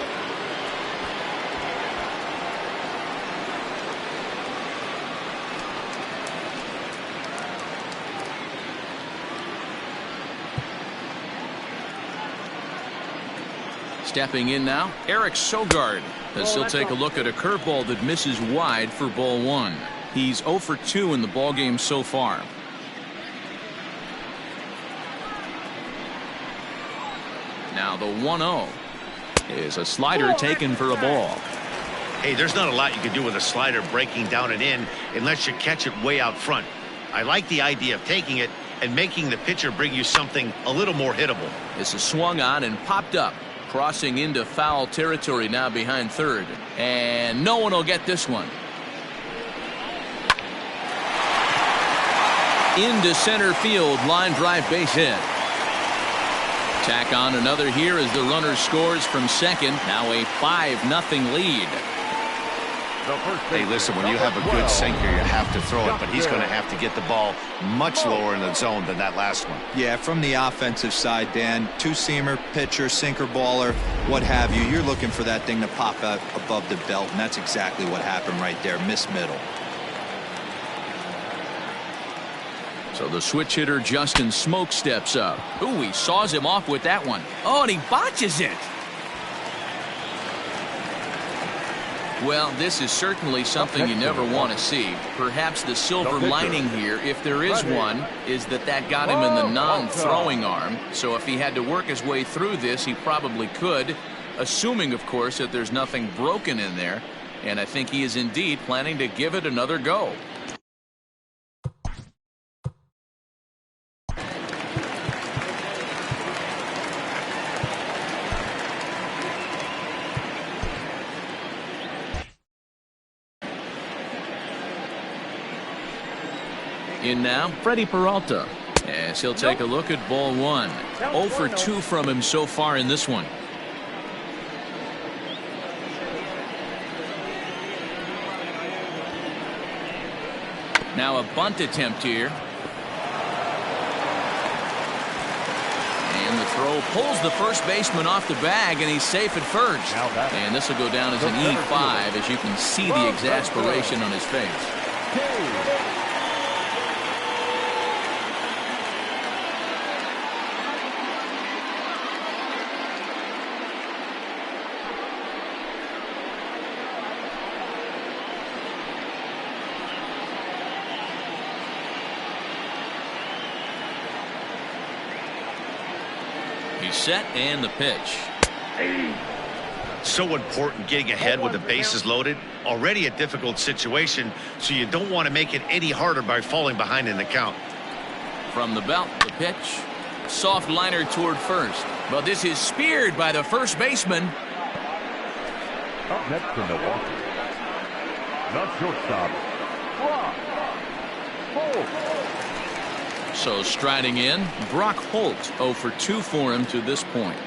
Stepping in now, Eric Sogard, as he'll take a look at a curveball that misses wide for ball 1. He's 0 for 2 in the ballgame so far. Now the 1-0 is a slider taken for a ball. Hey, there's not a lot you can do with a slider breaking down and in unless you catch it way out front. I like the idea of taking it and making the pitcher bring you something a little more hittable. This is swung on and popped up. Crossing into foul territory now behind third. And no one will get this one. Into center field, line drive base hit. Tack on another here as the runner scores from second. Now a 5-0 lead. Hey, listen, when you have a good sinker, you have to throw it, but he's going to have to get the ball much lower in the zone than that last one. Yeah, from the offensive side, Dan, 2-seamer, pitcher, sinker baller, what have you, you're looking for that thing to pop out above the belt, and that's exactly what happened right there. Miss middle. So the switch hitter Justin Smoke steps up. Ooh, he saws him off with that one. Oh, and he botches it. Well, this is certainly something you never want to see. Perhaps the silver lining here, if there is one, is that got him in the non-throwing arm. So if he had to work his way through this, he probably could, assuming, of course, that there's nothing broken in there. And I think he is indeed planning to give it another go. In now, Freddie Peralta, as he'll take a look at ball one. 0 for 2 from him so far in this one. Now a bunt attempt here. And the throw pulls the first baseman off the bag, and he's safe at first. And this will go down as an E5, as you can see the exasperation on his face. He's set, and the pitch. So important getting ahead with the bases loaded. Already a difficult situation, so you don't want to make it any harder by falling behind in the count. From the belt, the pitch. Soft liner toward first. But this is speared by the first baseman. Up next for Milwaukee, the shortstop, Brock Holt. So striding in, Brock Holt, 0 for 2 for him to this point.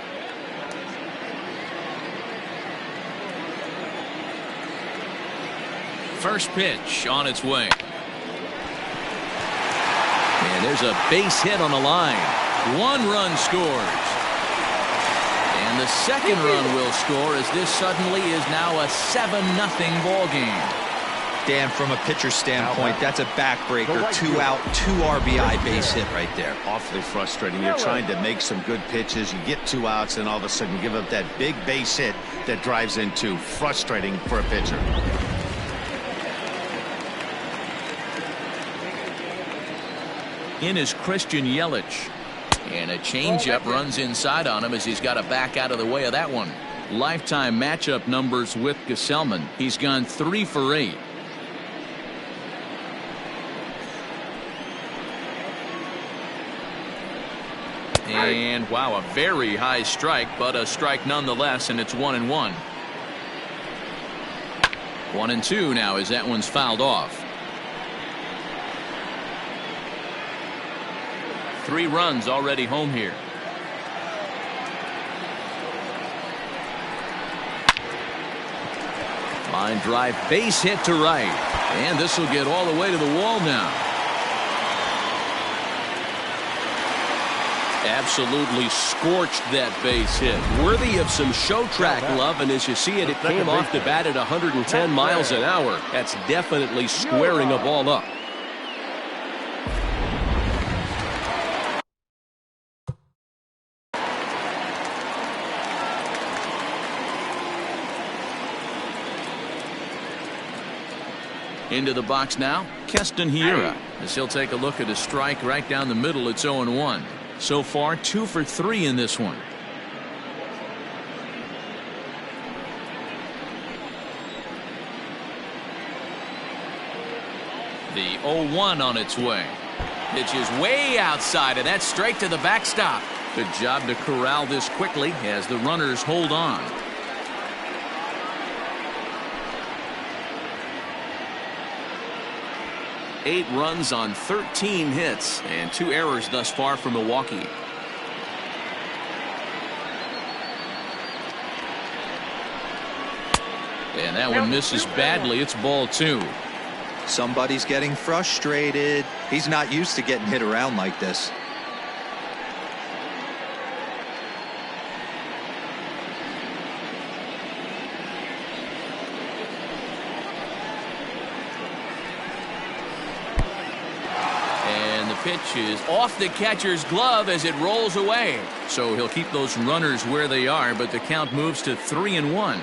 First pitch on its way. And there's a base hit on the line. 1 run scores. And the second run will score, as this suddenly is now a 7-0 ball game. Dan, from a pitcher standpoint, that's a backbreaker. 2 out, 2 RBI base hit right there. Awfully frustrating. You're trying to make some good pitches. You get 2 outs, and all of a sudden you give up that big base hit that drives in 2. Frustrating for a pitcher. In is Christian Yelich. And a changeup runs inside on him, as he's got to back out of the way of that one. Lifetime matchup numbers with Gesellman. He's gone 3 for 8. And wow, a very high strike, but a strike nonetheless, and it's 1-1. 1-2 now, as that one's fouled off. 3 runs already home here. Line drive, base hit to right, and this will get all the way to the wall now. Absolutely scorched that base hit. Worthy of some show track love, and as you see it, it came off the bat at 110 miles an hour. That's definitely squaring a ball up. Into the box now, Keston Hiura, as he'll take a look at a strike right down the middle. It's 0-1. So far, 2 for 3 in this one. The 0-1 on its way. Pitch is way outside, and that's straight to the backstop. Good job to corral this quickly as the runners hold on. Eight runs on 13 hits and 2 errors thus far for Milwaukee. And that one misses badly. It's ball 2. Somebody's getting frustrated. He's not used to getting hit around like this. Pitch is off the catcher's glove as it rolls away. So he'll keep those runners where they are, but the count moves to 3-1.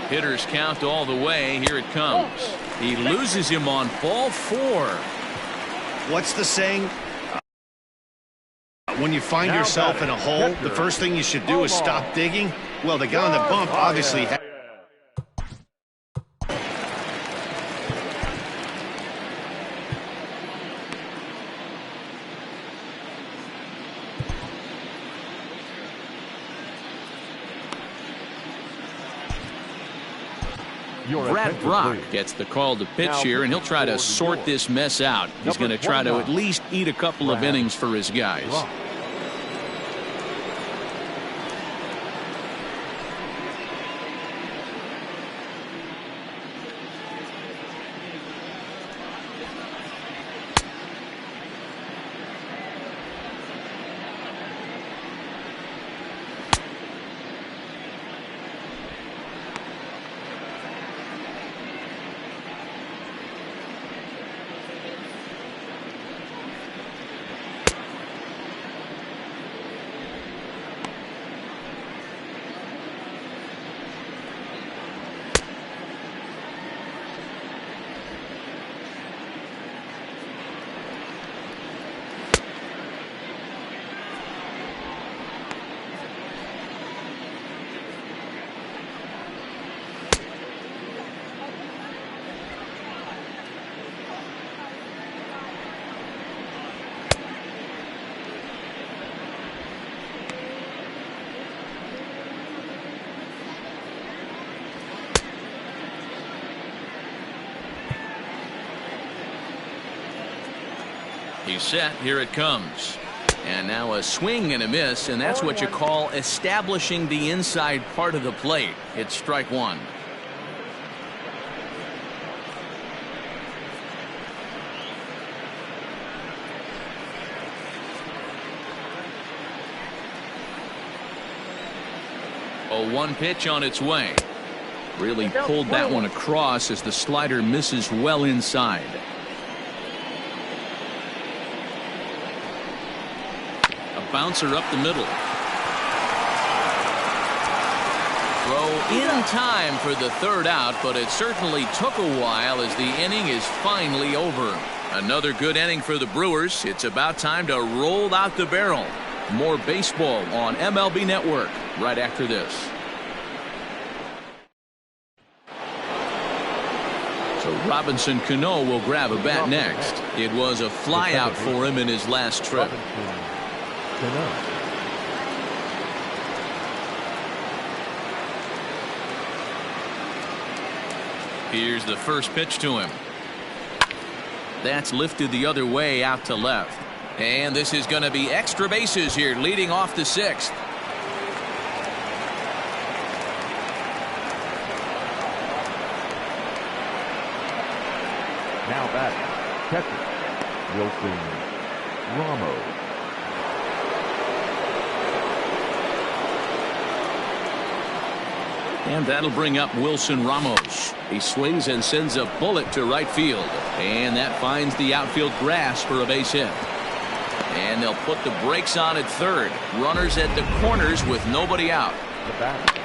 Hitters count all the way. Here it comes. He loses him on ball 4. What's the saying? When you find yourself in a hole, the first thing you should do is stop digging. Well, the guy on the bump obviously had. Brad Brock gets the call to pitch here, and he'll try to sort this mess out. He's going to try to at least eat a couple of innings for his guys. He's set. Here it comes. And now a swing and a miss, and that's what you call establishing the inside part of the plate. It's strike 1. A 1 pitch on its way. Really pulled that one across as the slider misses well inside. Bouncer up the middle. Throw in time for the 3rd out, but it certainly took a while as the inning is finally over. Another good inning for the Brewers. It's about time to roll out the barrel. More baseball on MLB Network right after this. So Robinson Cano will grab a bat next. It was a flyout for him in his last trip. Here's the first pitch to him. That's lifted the other way out to left. And this is going to be extra bases here, leading off the 6th. Now back, catcher, Wilson Ramos. And that'll bring up Wilson Ramos. He swings and sends a bullet to right field. And that finds the outfield grass for a base hit. And they'll put the brakes on at 3rd. Runners at the corners with nobody out.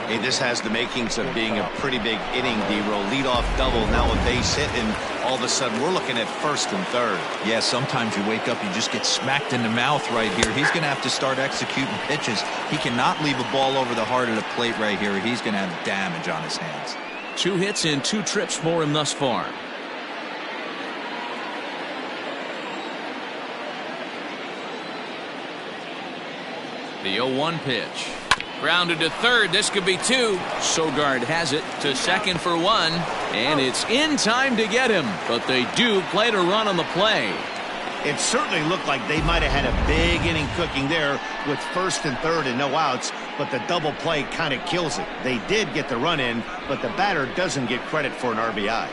Hey, this has the makings of being a pretty big inning, D-Roll. Leadoff double, now a base hit, and all of a sudden we're looking at 1st and 3rd. Yeah, sometimes you wake up, you just get smacked in the mouth right here. He's going to have to start executing pitches. He cannot leave a ball over the heart of the plate right here. He's going to have damage on his hands. 2 hits in 2 trips for him thus far. The 0-1 pitch. Grounded to 3rd. This could be 2. Sogard has it to 2nd for 1. And it's in time to get him. But they do play to run on the play. It certainly looked like they might have had a big inning cooking there with 1st and 3rd and no outs. But the double play kind of kills it. They did get the run in, but the batter doesn't get credit for an RBI.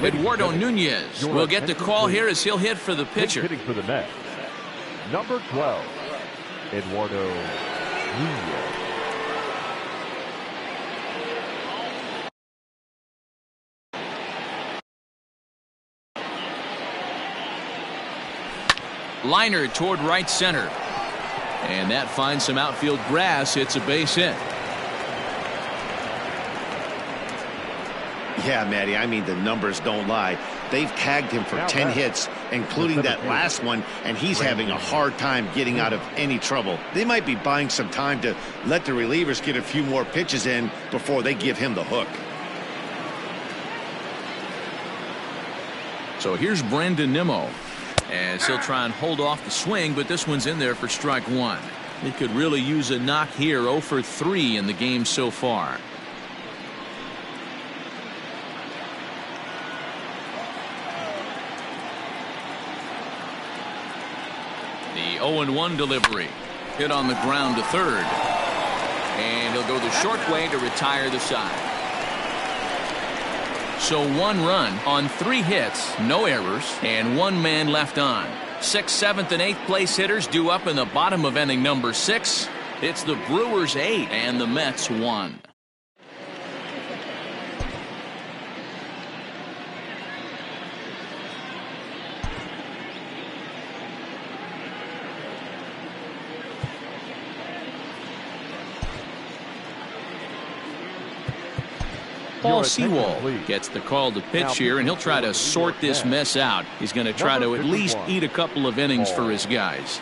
Eduardo Nunez will get the call here as he'll hit for the pitcher. Hitting for the Mets, number 12, Eduardo Nunez. Liner toward right center. And that finds some outfield grass. It's a base hit. Yeah, Matty, I mean, the numbers don't lie. They've tagged him for 10 hits, including that last one, and he's having a hard time getting out of any trouble. They might be buying some time to let the relievers get a few more pitches in before they give him the hook. So here's Brandon Nimmo, as he'll try and hold off the swing, but this one's in there for strike one. He could really use a knock here. 0 for 3 in the game so far. The 0-1 delivery. Hit on the ground to third. And he'll go the short way to retire the side. So 1 run on 3 hits, no errors, and 1 man left on. 6th, 7th, and 8th place hitters due up in the bottom of inning number 6. It's the Brewers 8 and the Mets 1. Paul Sewell gets the call to pitch here, and he'll try to sort this mess out. He's going to try to at least eat a couple of innings for his guys.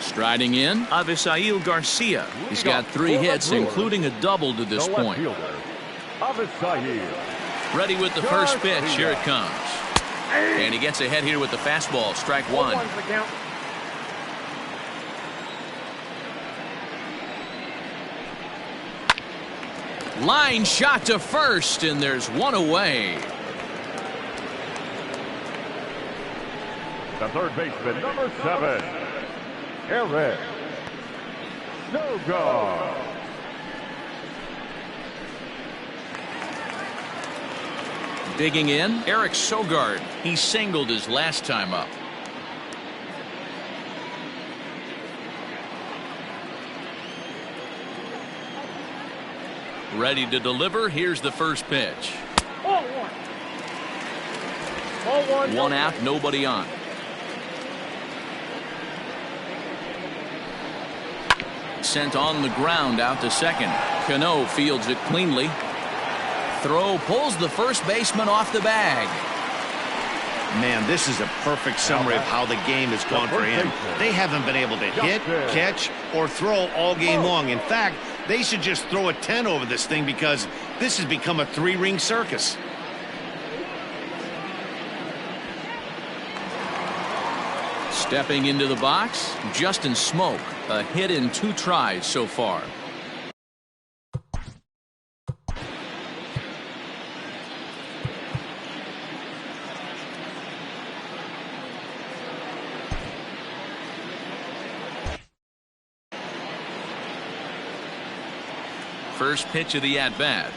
Striding in, Avisail Garcia. He's got 3 hits, including a double to this point. Ready with the first pitch. Here it comes. And he gets ahead here with the fastball. Strike 1. Line shot to first, and there's 1 away. The third baseman, number 7. Eric Sogard. Digging in, Eric Sogard. He singled his last time up. Ready to deliver. Here's the first pitch. Ball 1. 1 out, nobody on. Sent on the ground out to second. Cano fields it cleanly. Throw pulls the first baseman off the bag. Man, this is a perfect summary of how the game has gone for him. They haven't been able to hit, catch, or throw all game long. In fact, they should just throw a 10 over this thing because this has become a 3-ring circus. Stepping into the box, Justin Smoke. A hit in 2 tries so far. First pitch of the at-bat.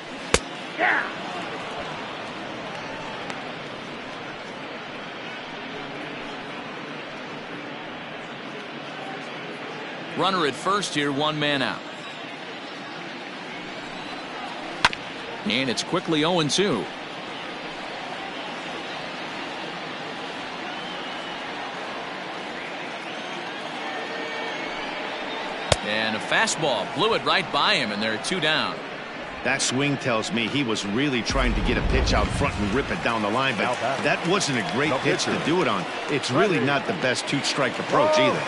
Yeah. Runner at first here, 1 man out. And it's quickly 0-2. And a fastball blew it right by him, and they're 2 down. That swing tells me he was really trying to get a pitch out front and rip it down the line, but that wasn't a great pitch to do it on. It's really not the best 2-strike approach either.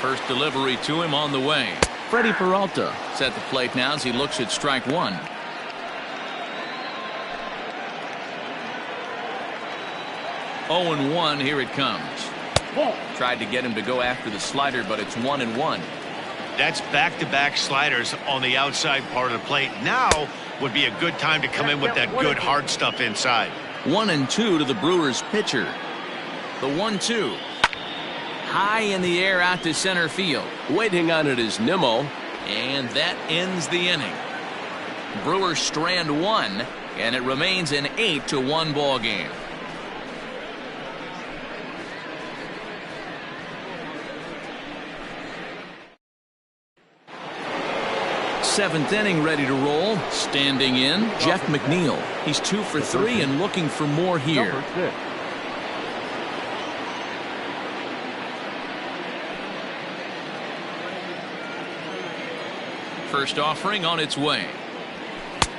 First delivery to him on the way. Freddie Peralta is at the plate now as he looks at strike 1. Oh and 1, here it comes. Tried to get him to go after the slider, but it's 1-1. That's back-to-back sliders on the outside part of the plate. Now would be a good time to come in with that good hard stuff inside. 1-2 to the Brewers pitcher. The 1-2. High in the air out to center field. Waiting on it is Nimmo. And that ends the inning. Brewers strand 1, and it remains an 8-1 ball game. 7th inning ready to roll. Standing in, Jeff McNeil. He's 2 for 3 and looking for more here. First offering on its way.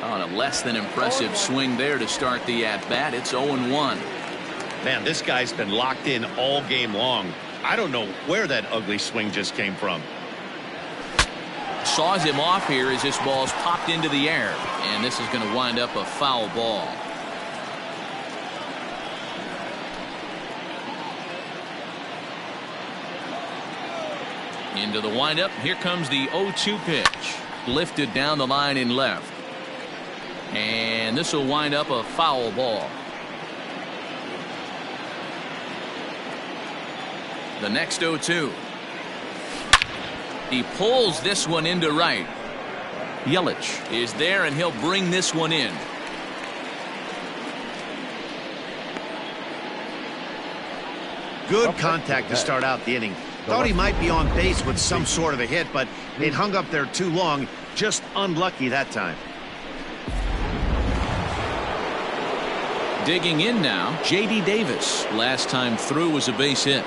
On a less than impressive swing there to start the at-bat. It's 0-1. Man, this guy's been locked in all game long. I don't know where that ugly swing just came from. Saws him off here as this ball's popped into the air, and this is going to wind up a foul ball. Into the windup. Here comes the 0-2 pitch. Lifted down the line in left, and this will wind up a foul ball. The next 0-2. He pulls this one into right. Yelich is there, and he'll bring this one in. Good contact to start out the inning. Thought he might be on base with some sort of a hit, but it hung up there too long. Just unlucky that time. Digging in now, J.D. Davis. Last time through was a base hit.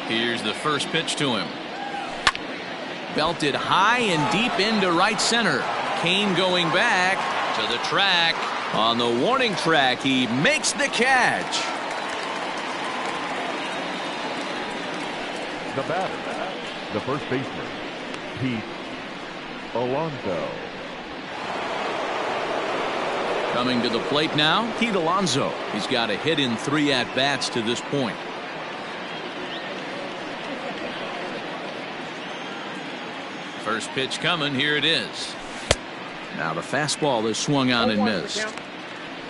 Here's the first pitch to him. Belted high and deep into right center. Kane going back to the track. On the warning track, he makes the catch. The batter, the first baseman, Pete Alonso. Coming to the plate now, Pete Alonso. He's got a hit in 3 at-bats to this point. First pitch coming. Here it is. Now the fastball is swung on and missed.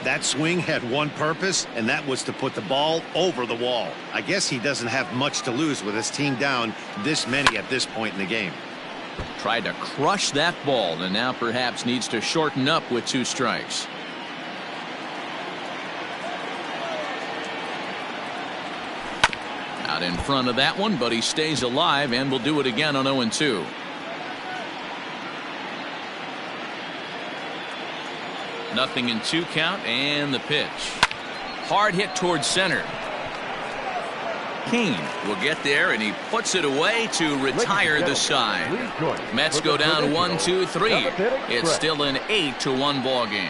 That swing had one purpose, and that was to put the ball over the wall. I guess he doesn't have much to lose with his team down this many at this point in the game. Tried to crush that ball, and now perhaps needs to shorten up with 2 strikes. Out in front of that one, but he stays alive and will do it again on 0-2. Nothing in 2 count, and the pitch. Hard hit towards center. Kane will get there, and he puts it away to retire the side. Mets go down 1-2-3. It's still an 8-1 ball game.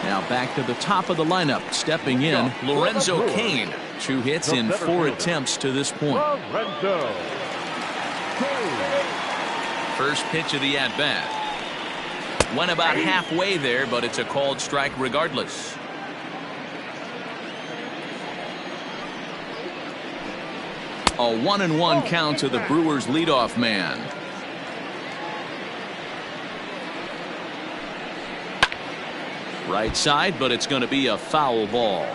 Now back to the top of the lineup. Stepping in, Lorenzo Cain. 2 hits in 4 attempts to this point. First pitch of the at-bat. Went about halfway there, but it's a called strike regardless. A 1-1 count to the Brewers leadoff man. Right side, but it's going to be a foul ball.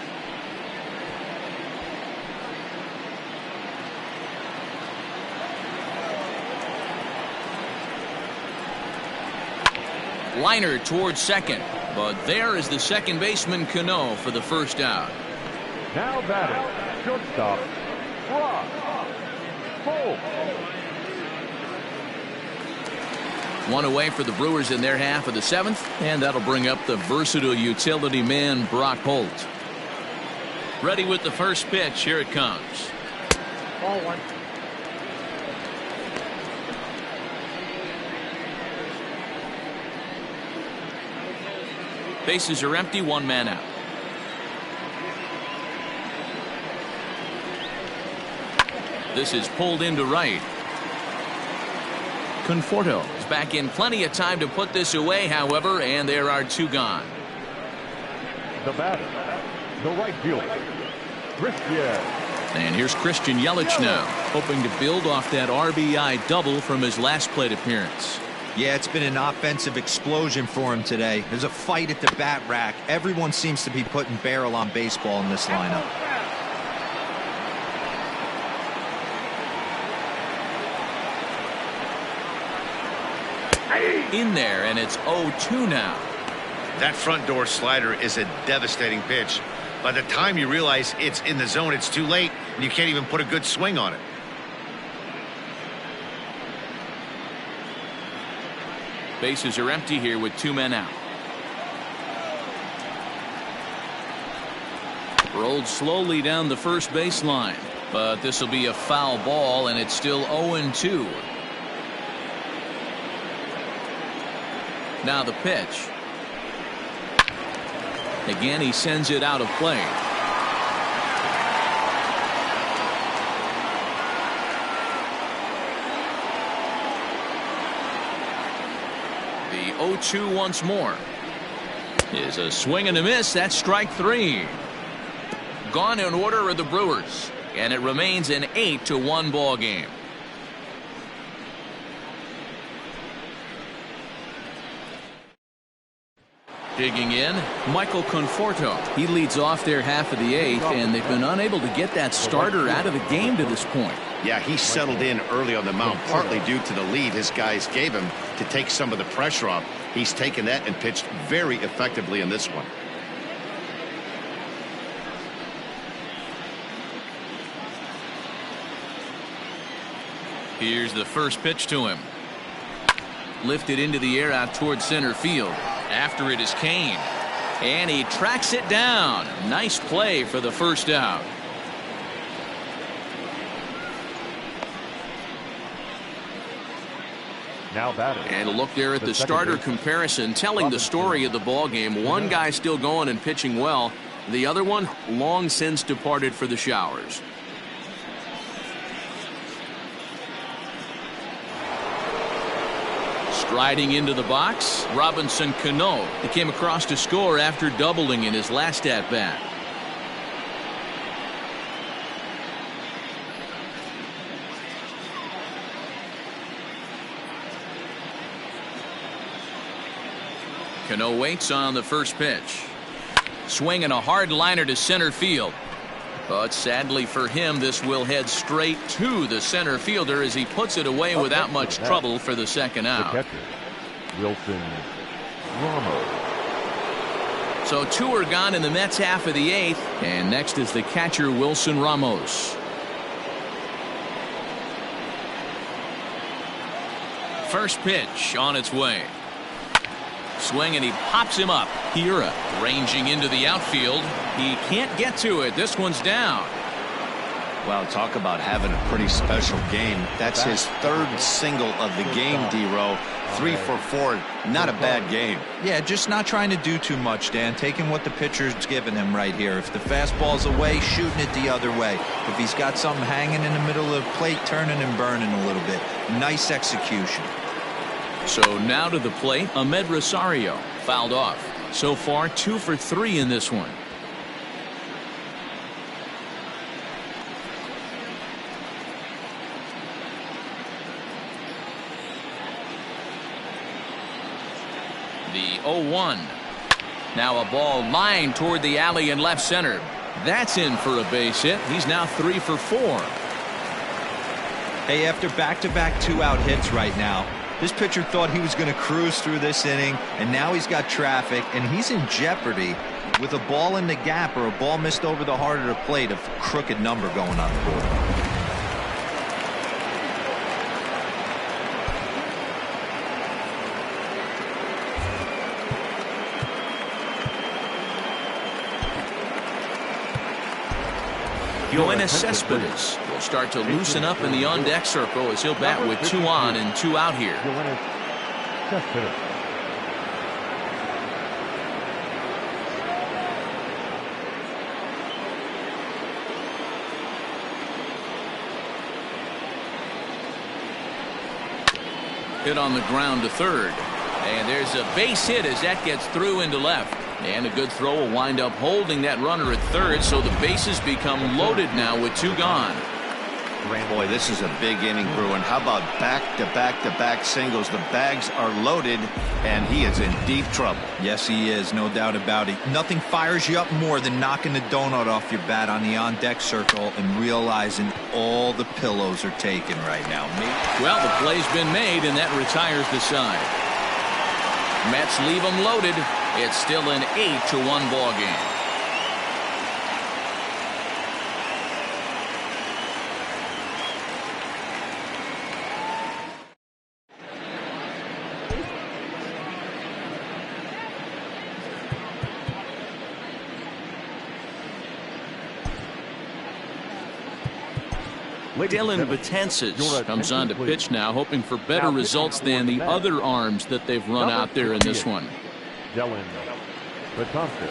Liner towards second, but there is the second baseman Cano for the first out. Now batting, shortstop, Ross Cole. One away for the Brewers in their half of the 7th, and that'll bring up the versatile utility man Brock Holt. Ready with the first pitch. Here it comes. Ball one. Bases are empty, one man out. This is pulled into right. Conforto is back in plenty of time to put this away, however, and there are 2 gone. The batter, the right fielder, Christian. And here's Christian Yelich now, hoping to build off that RBI double from his last plate appearance. Yeah, it's been an offensive explosion for him today. There's a fight at the bat rack. Everyone seems to be putting barrel on baseball in this lineup. In there, and it's 0-2 now. That front door slider is a devastating pitch. By the time you realize it's in the zone, it's too late, and you can't even put a good swing on it. Bases are empty here with 2 men out. Rolled slowly down the first baseline, but this will be a foul ball, and it's still 0-2. Now the pitch. Again, he sends it out of play. The 0-2 once more. Is a swing and a miss. That's strike 3. Gone in order are the Brewers, and it remains an 8-1 ball game. Digging in, Michael Conforto. He leads off their half of the 8th, and they've been unable to get that starter out of the game to this point. Yeah, he settled in early on the mound, partly due to the lead his guys gave him to take some of the pressure off. He's taken that and pitched very effectively in this one. Here's the first pitch to him. Lifted into the air out towards center field. After it is Kane, and he tracks it down. Nice play for the first out. Now batting. And a look there at the starter comparison, telling the story of the ball game. One guy still going and pitching well. The other one long since departed for the showers. Striding into the box, Robinson Cano. He came across to score after doubling in his last at-bat. Cano waits on the first pitch. Swinging a hard liner to center field. But sadly for him, this will head straight to the center fielder as he puts it away without much trouble for the second out. The catcher, Wilson Ramos. So 2 are gone in the Mets half of the 8th, and next is the catcher Wilson Ramos. First pitch on its way. Swing, and he pops him up. Hira ranging into the outfield. He can't get to it. This one's down. Well, talk about having a pretty special game. That's his 3rd single of the game, D-Row. 3 for 4. Not a bad game. Yeah, just not trying to do too much, Dan. Taking what the pitcher's giving him right here. If the fastball's away, shooting it the other way. If he's got something hanging in the middle of the plate, turning and burning a little bit. Nice execution. So now to the plate, Ahmed Rosario fouled off. So far 2 for 3 in this one. The 0-1. Now a ball lined toward the alley in left center. That's in for a base hit. He's now 3 for 4. Hey, after back-to-back 2-out hits right now, this pitcher thought he was going to cruise through this inning, and now he's got traffic, and he's in jeopardy with a ball in the gap or a ball missed over the heart of the plate, a crooked number going on the board. Yoenis Cespedes will start to loosen up in the on-deck circle as he'll bat with 2 on and 2 out here. Hit on the ground to third. And there's a base hit as that gets through into left. And a good throw will wind up holding that runner at third, so the bases become loaded now with 2 gone. Boy, this is a big inning, Bruin. How about back-to-back-to-back singles? The bags are loaded, and he is in deep trouble. Yes, he is, no doubt about it. Nothing fires you up more than knocking the donut off your bat on the on-deck circle and realizing all the pillows are taken right now. Well, the play's been made, and that retires the side. Mets leave them loaded. It's still an 8-1 ball game. Dylan Betances comes on to pitch now, hoping for better results than the other arms that they've run out there in this one. Dylan Betances.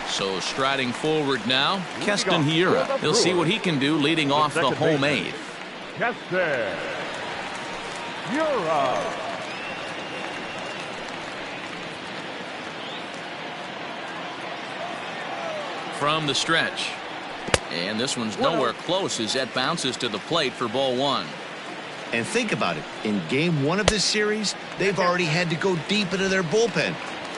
So striding forward now, Keston Hiura. He'll see what he can do leading off the home 8th. Keston Hiura. From the stretch. And this one's nowhere close as that bounces to the plate for ball 1. And think about it. In game 1 of this series, they've already had to go deep into their bullpen.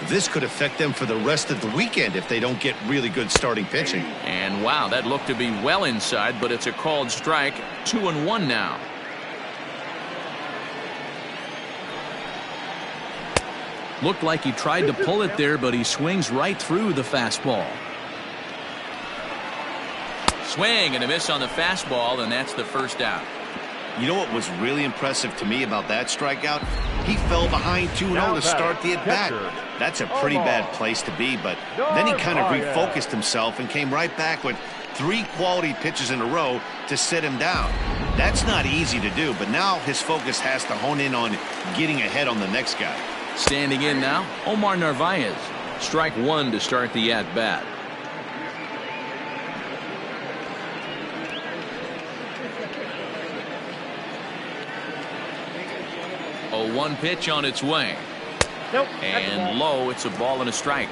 This could affect them for the rest of the weekend if they don't get really good starting pitching. And wow, that looked to be well inside, but it's a called strike. 2-1 now. Looked like he tried to pull it there, but he swings right through the fastball. Swing and a miss on the fastball, and that's the first out. You know what was really impressive to me about that strikeout? He fell behind 2-0 to start the at-bat. That's a pretty bad place to be, but then he kind of refocused himself and came right back with 3 quality pitches in a row to sit him down. That's not easy to do, but now his focus has to hone in on getting ahead on the next guy. Standing in now, Omar Narvaez. Strike 1 to start the at-bat. 0-1 pitch on its way. Nope. And low, it's a ball and a strike.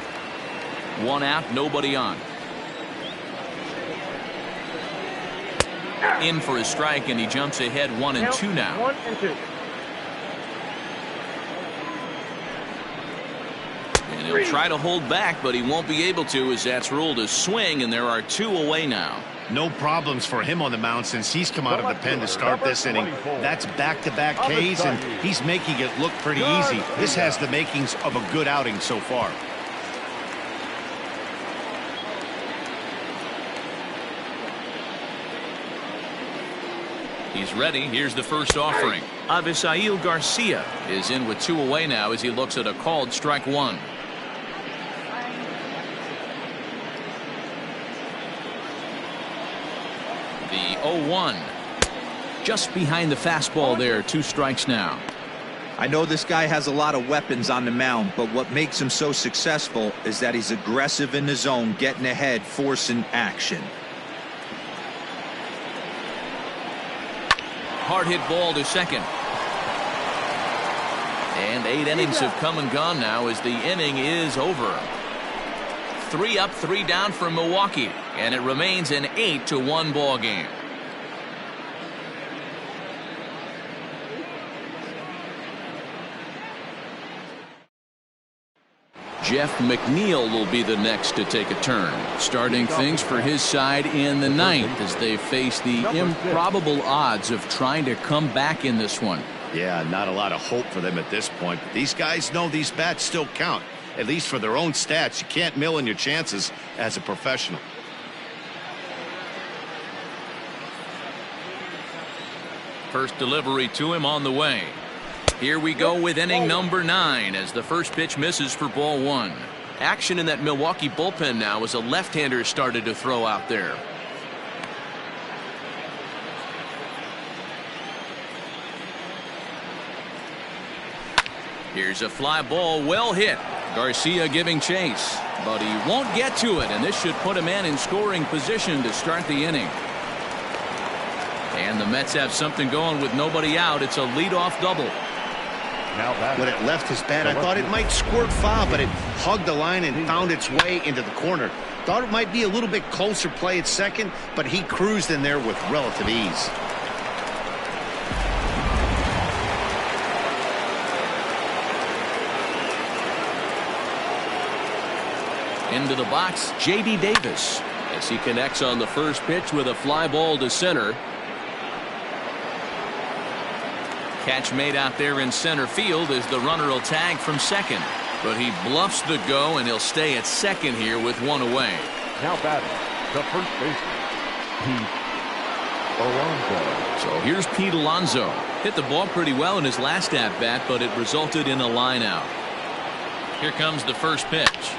1 out, nobody on. In for a strike, and he jumps ahead 1-2 now. 1-2. And he'll try to hold back, but he won't be able to, as that's ruled a swing, and there are 2 away now. No problems for him on the mound since he's come out of the pen to start this inning. That's back-to-back Ks, and he's making it look pretty easy. This has the makings of a good outing so far. He's ready. Here's the first offering. Avisail Garcia is in with 2 away now as he looks at a called strike 1. The 0-1. Just behind the fastball there. 2 strikes now. I know this guy has a lot of weapons on the mound, but what makes him so successful is that he's aggressive in the zone, getting ahead, forcing action. Hard hit ball to second. And 8 innings have come and gone now as the inning is over. 3 up, 3 down for Milwaukee, and it remains an 8-1 ball game. Jeff McNeil will be the next to take a turn, starting things for his side in the 9th as they face the improbable odds of trying to come back in this one. Yeah, not a lot of hope for them at this point, but these guys know these bats still count, at least for their own stats. You can't mill in your chances as a professional. First delivery to him on the way. Here we go with inning number 9 as the first pitch misses for ball 1. Action in that Milwaukee bullpen now as a left-hander started to throw out there. Here's a fly ball, well hit. Garcia giving chase, but he won't get to it, and this should put a man in scoring position to start the inning. And the Mets have something going with nobody out. It's a leadoff double. When it left his bat, I thought it might squirt foul, but it hugged the line and found its way into the corner. Thought it might be a little bit closer play at second, but he cruised in there with relative ease. Into the box, J.D. Davis as he connects on the first pitch with a fly ball to center. Catch made out there in center field as the runner will tag from second, but he bluffs the go and he'll stay at second here with 1 away. Now batting, the first baseman, Pete Alonso. So here's Pete Alonso. Hit the ball pretty well in his last at bat, but it resulted in a line out. Here comes the first pitch.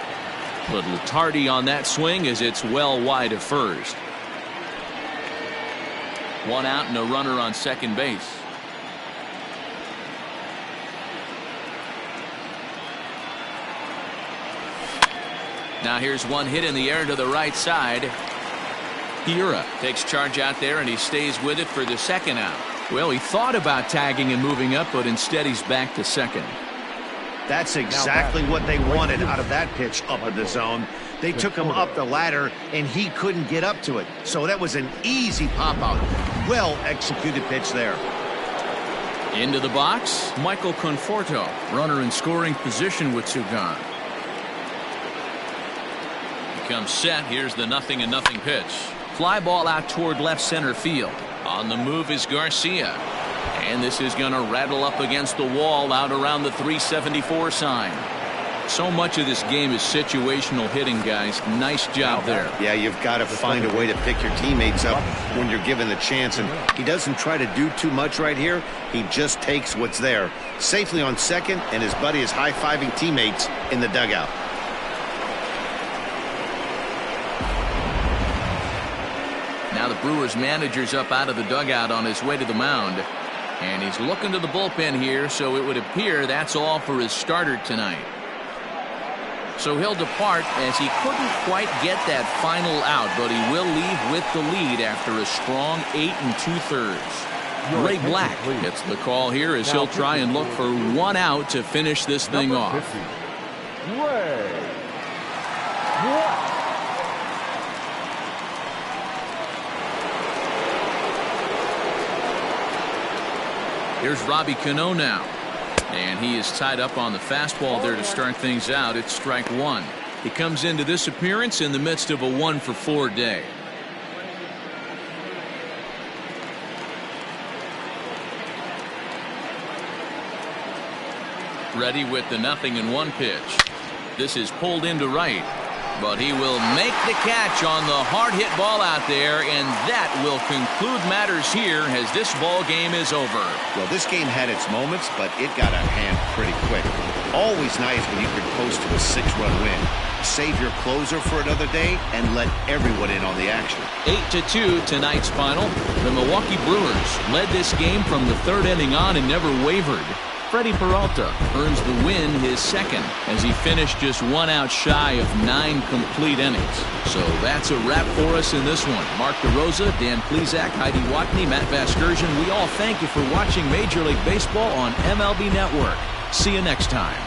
Little tardy on that swing as it's well wide of first. 1 out and a runner on second base. Now here's one hit in the air to the right side. Hiura takes charge out there and he stays with it for the second out. Well, he thought about tagging and moving up, but instead he's back to second. That's exactly what they wanted out of that pitch up in the zone. They took him up the ladder and he couldn't get up to it. So that was an easy pop out. Well executed pitch there. Into the box, Michael Conforto, runner in scoring position with 2 gone. Comes set. Here's the 0-0 pitch. Fly ball out toward left center field. On the move is Garcia, and this is going to rattle up against the wall out around the 374 sign. So much of this game is situational hitting, guys. Nice job there. Yeah, you've got to find a way to pick your teammates up when you're given the chance, and he doesn't try to do too much right here. He just takes what's there. Safely on second, and his buddy is high-fiving teammates in the dugout. Now the Brewers manager's up out of the dugout on his way to the mound, and he's looking to the bullpen here, so it would appear that's all for his starter tonight. So he'll depart as he couldn't quite get that final out, but he will leave with the lead after a strong 8 2/3. Ray Black gets the call here as he'll try and look for 1 out to finish this thing off. Ray Black. Here's Robbie Cano now, and he is tied up on the fastball there to start things out. It's strike 1. He comes into this appearance in the midst of a 1-for-4 day. Ready with the 0-1 pitch. This is pulled into right, but he will make the catch on the hard hit ball out there, and that will conclude matters here as this ball game is over. Well, this game had its moments, but it got out of hand pretty quick. Always nice when you can coast to a 6-run win. Save your closer for another day and let everyone in on the action. 8-2 tonight's final. The Milwaukee Brewers led this game from the 3rd inning on and never wavered. Freddie Peralta earns the win, his second, as he finished just 1 out shy of 9 complete innings. So that's a wrap for us in this one. Mark DeRosa, Dan Plesac, Heidi Watney, Matt Vasgersian, we all thank you for watching Major League Baseball on MLB Network. See you next time.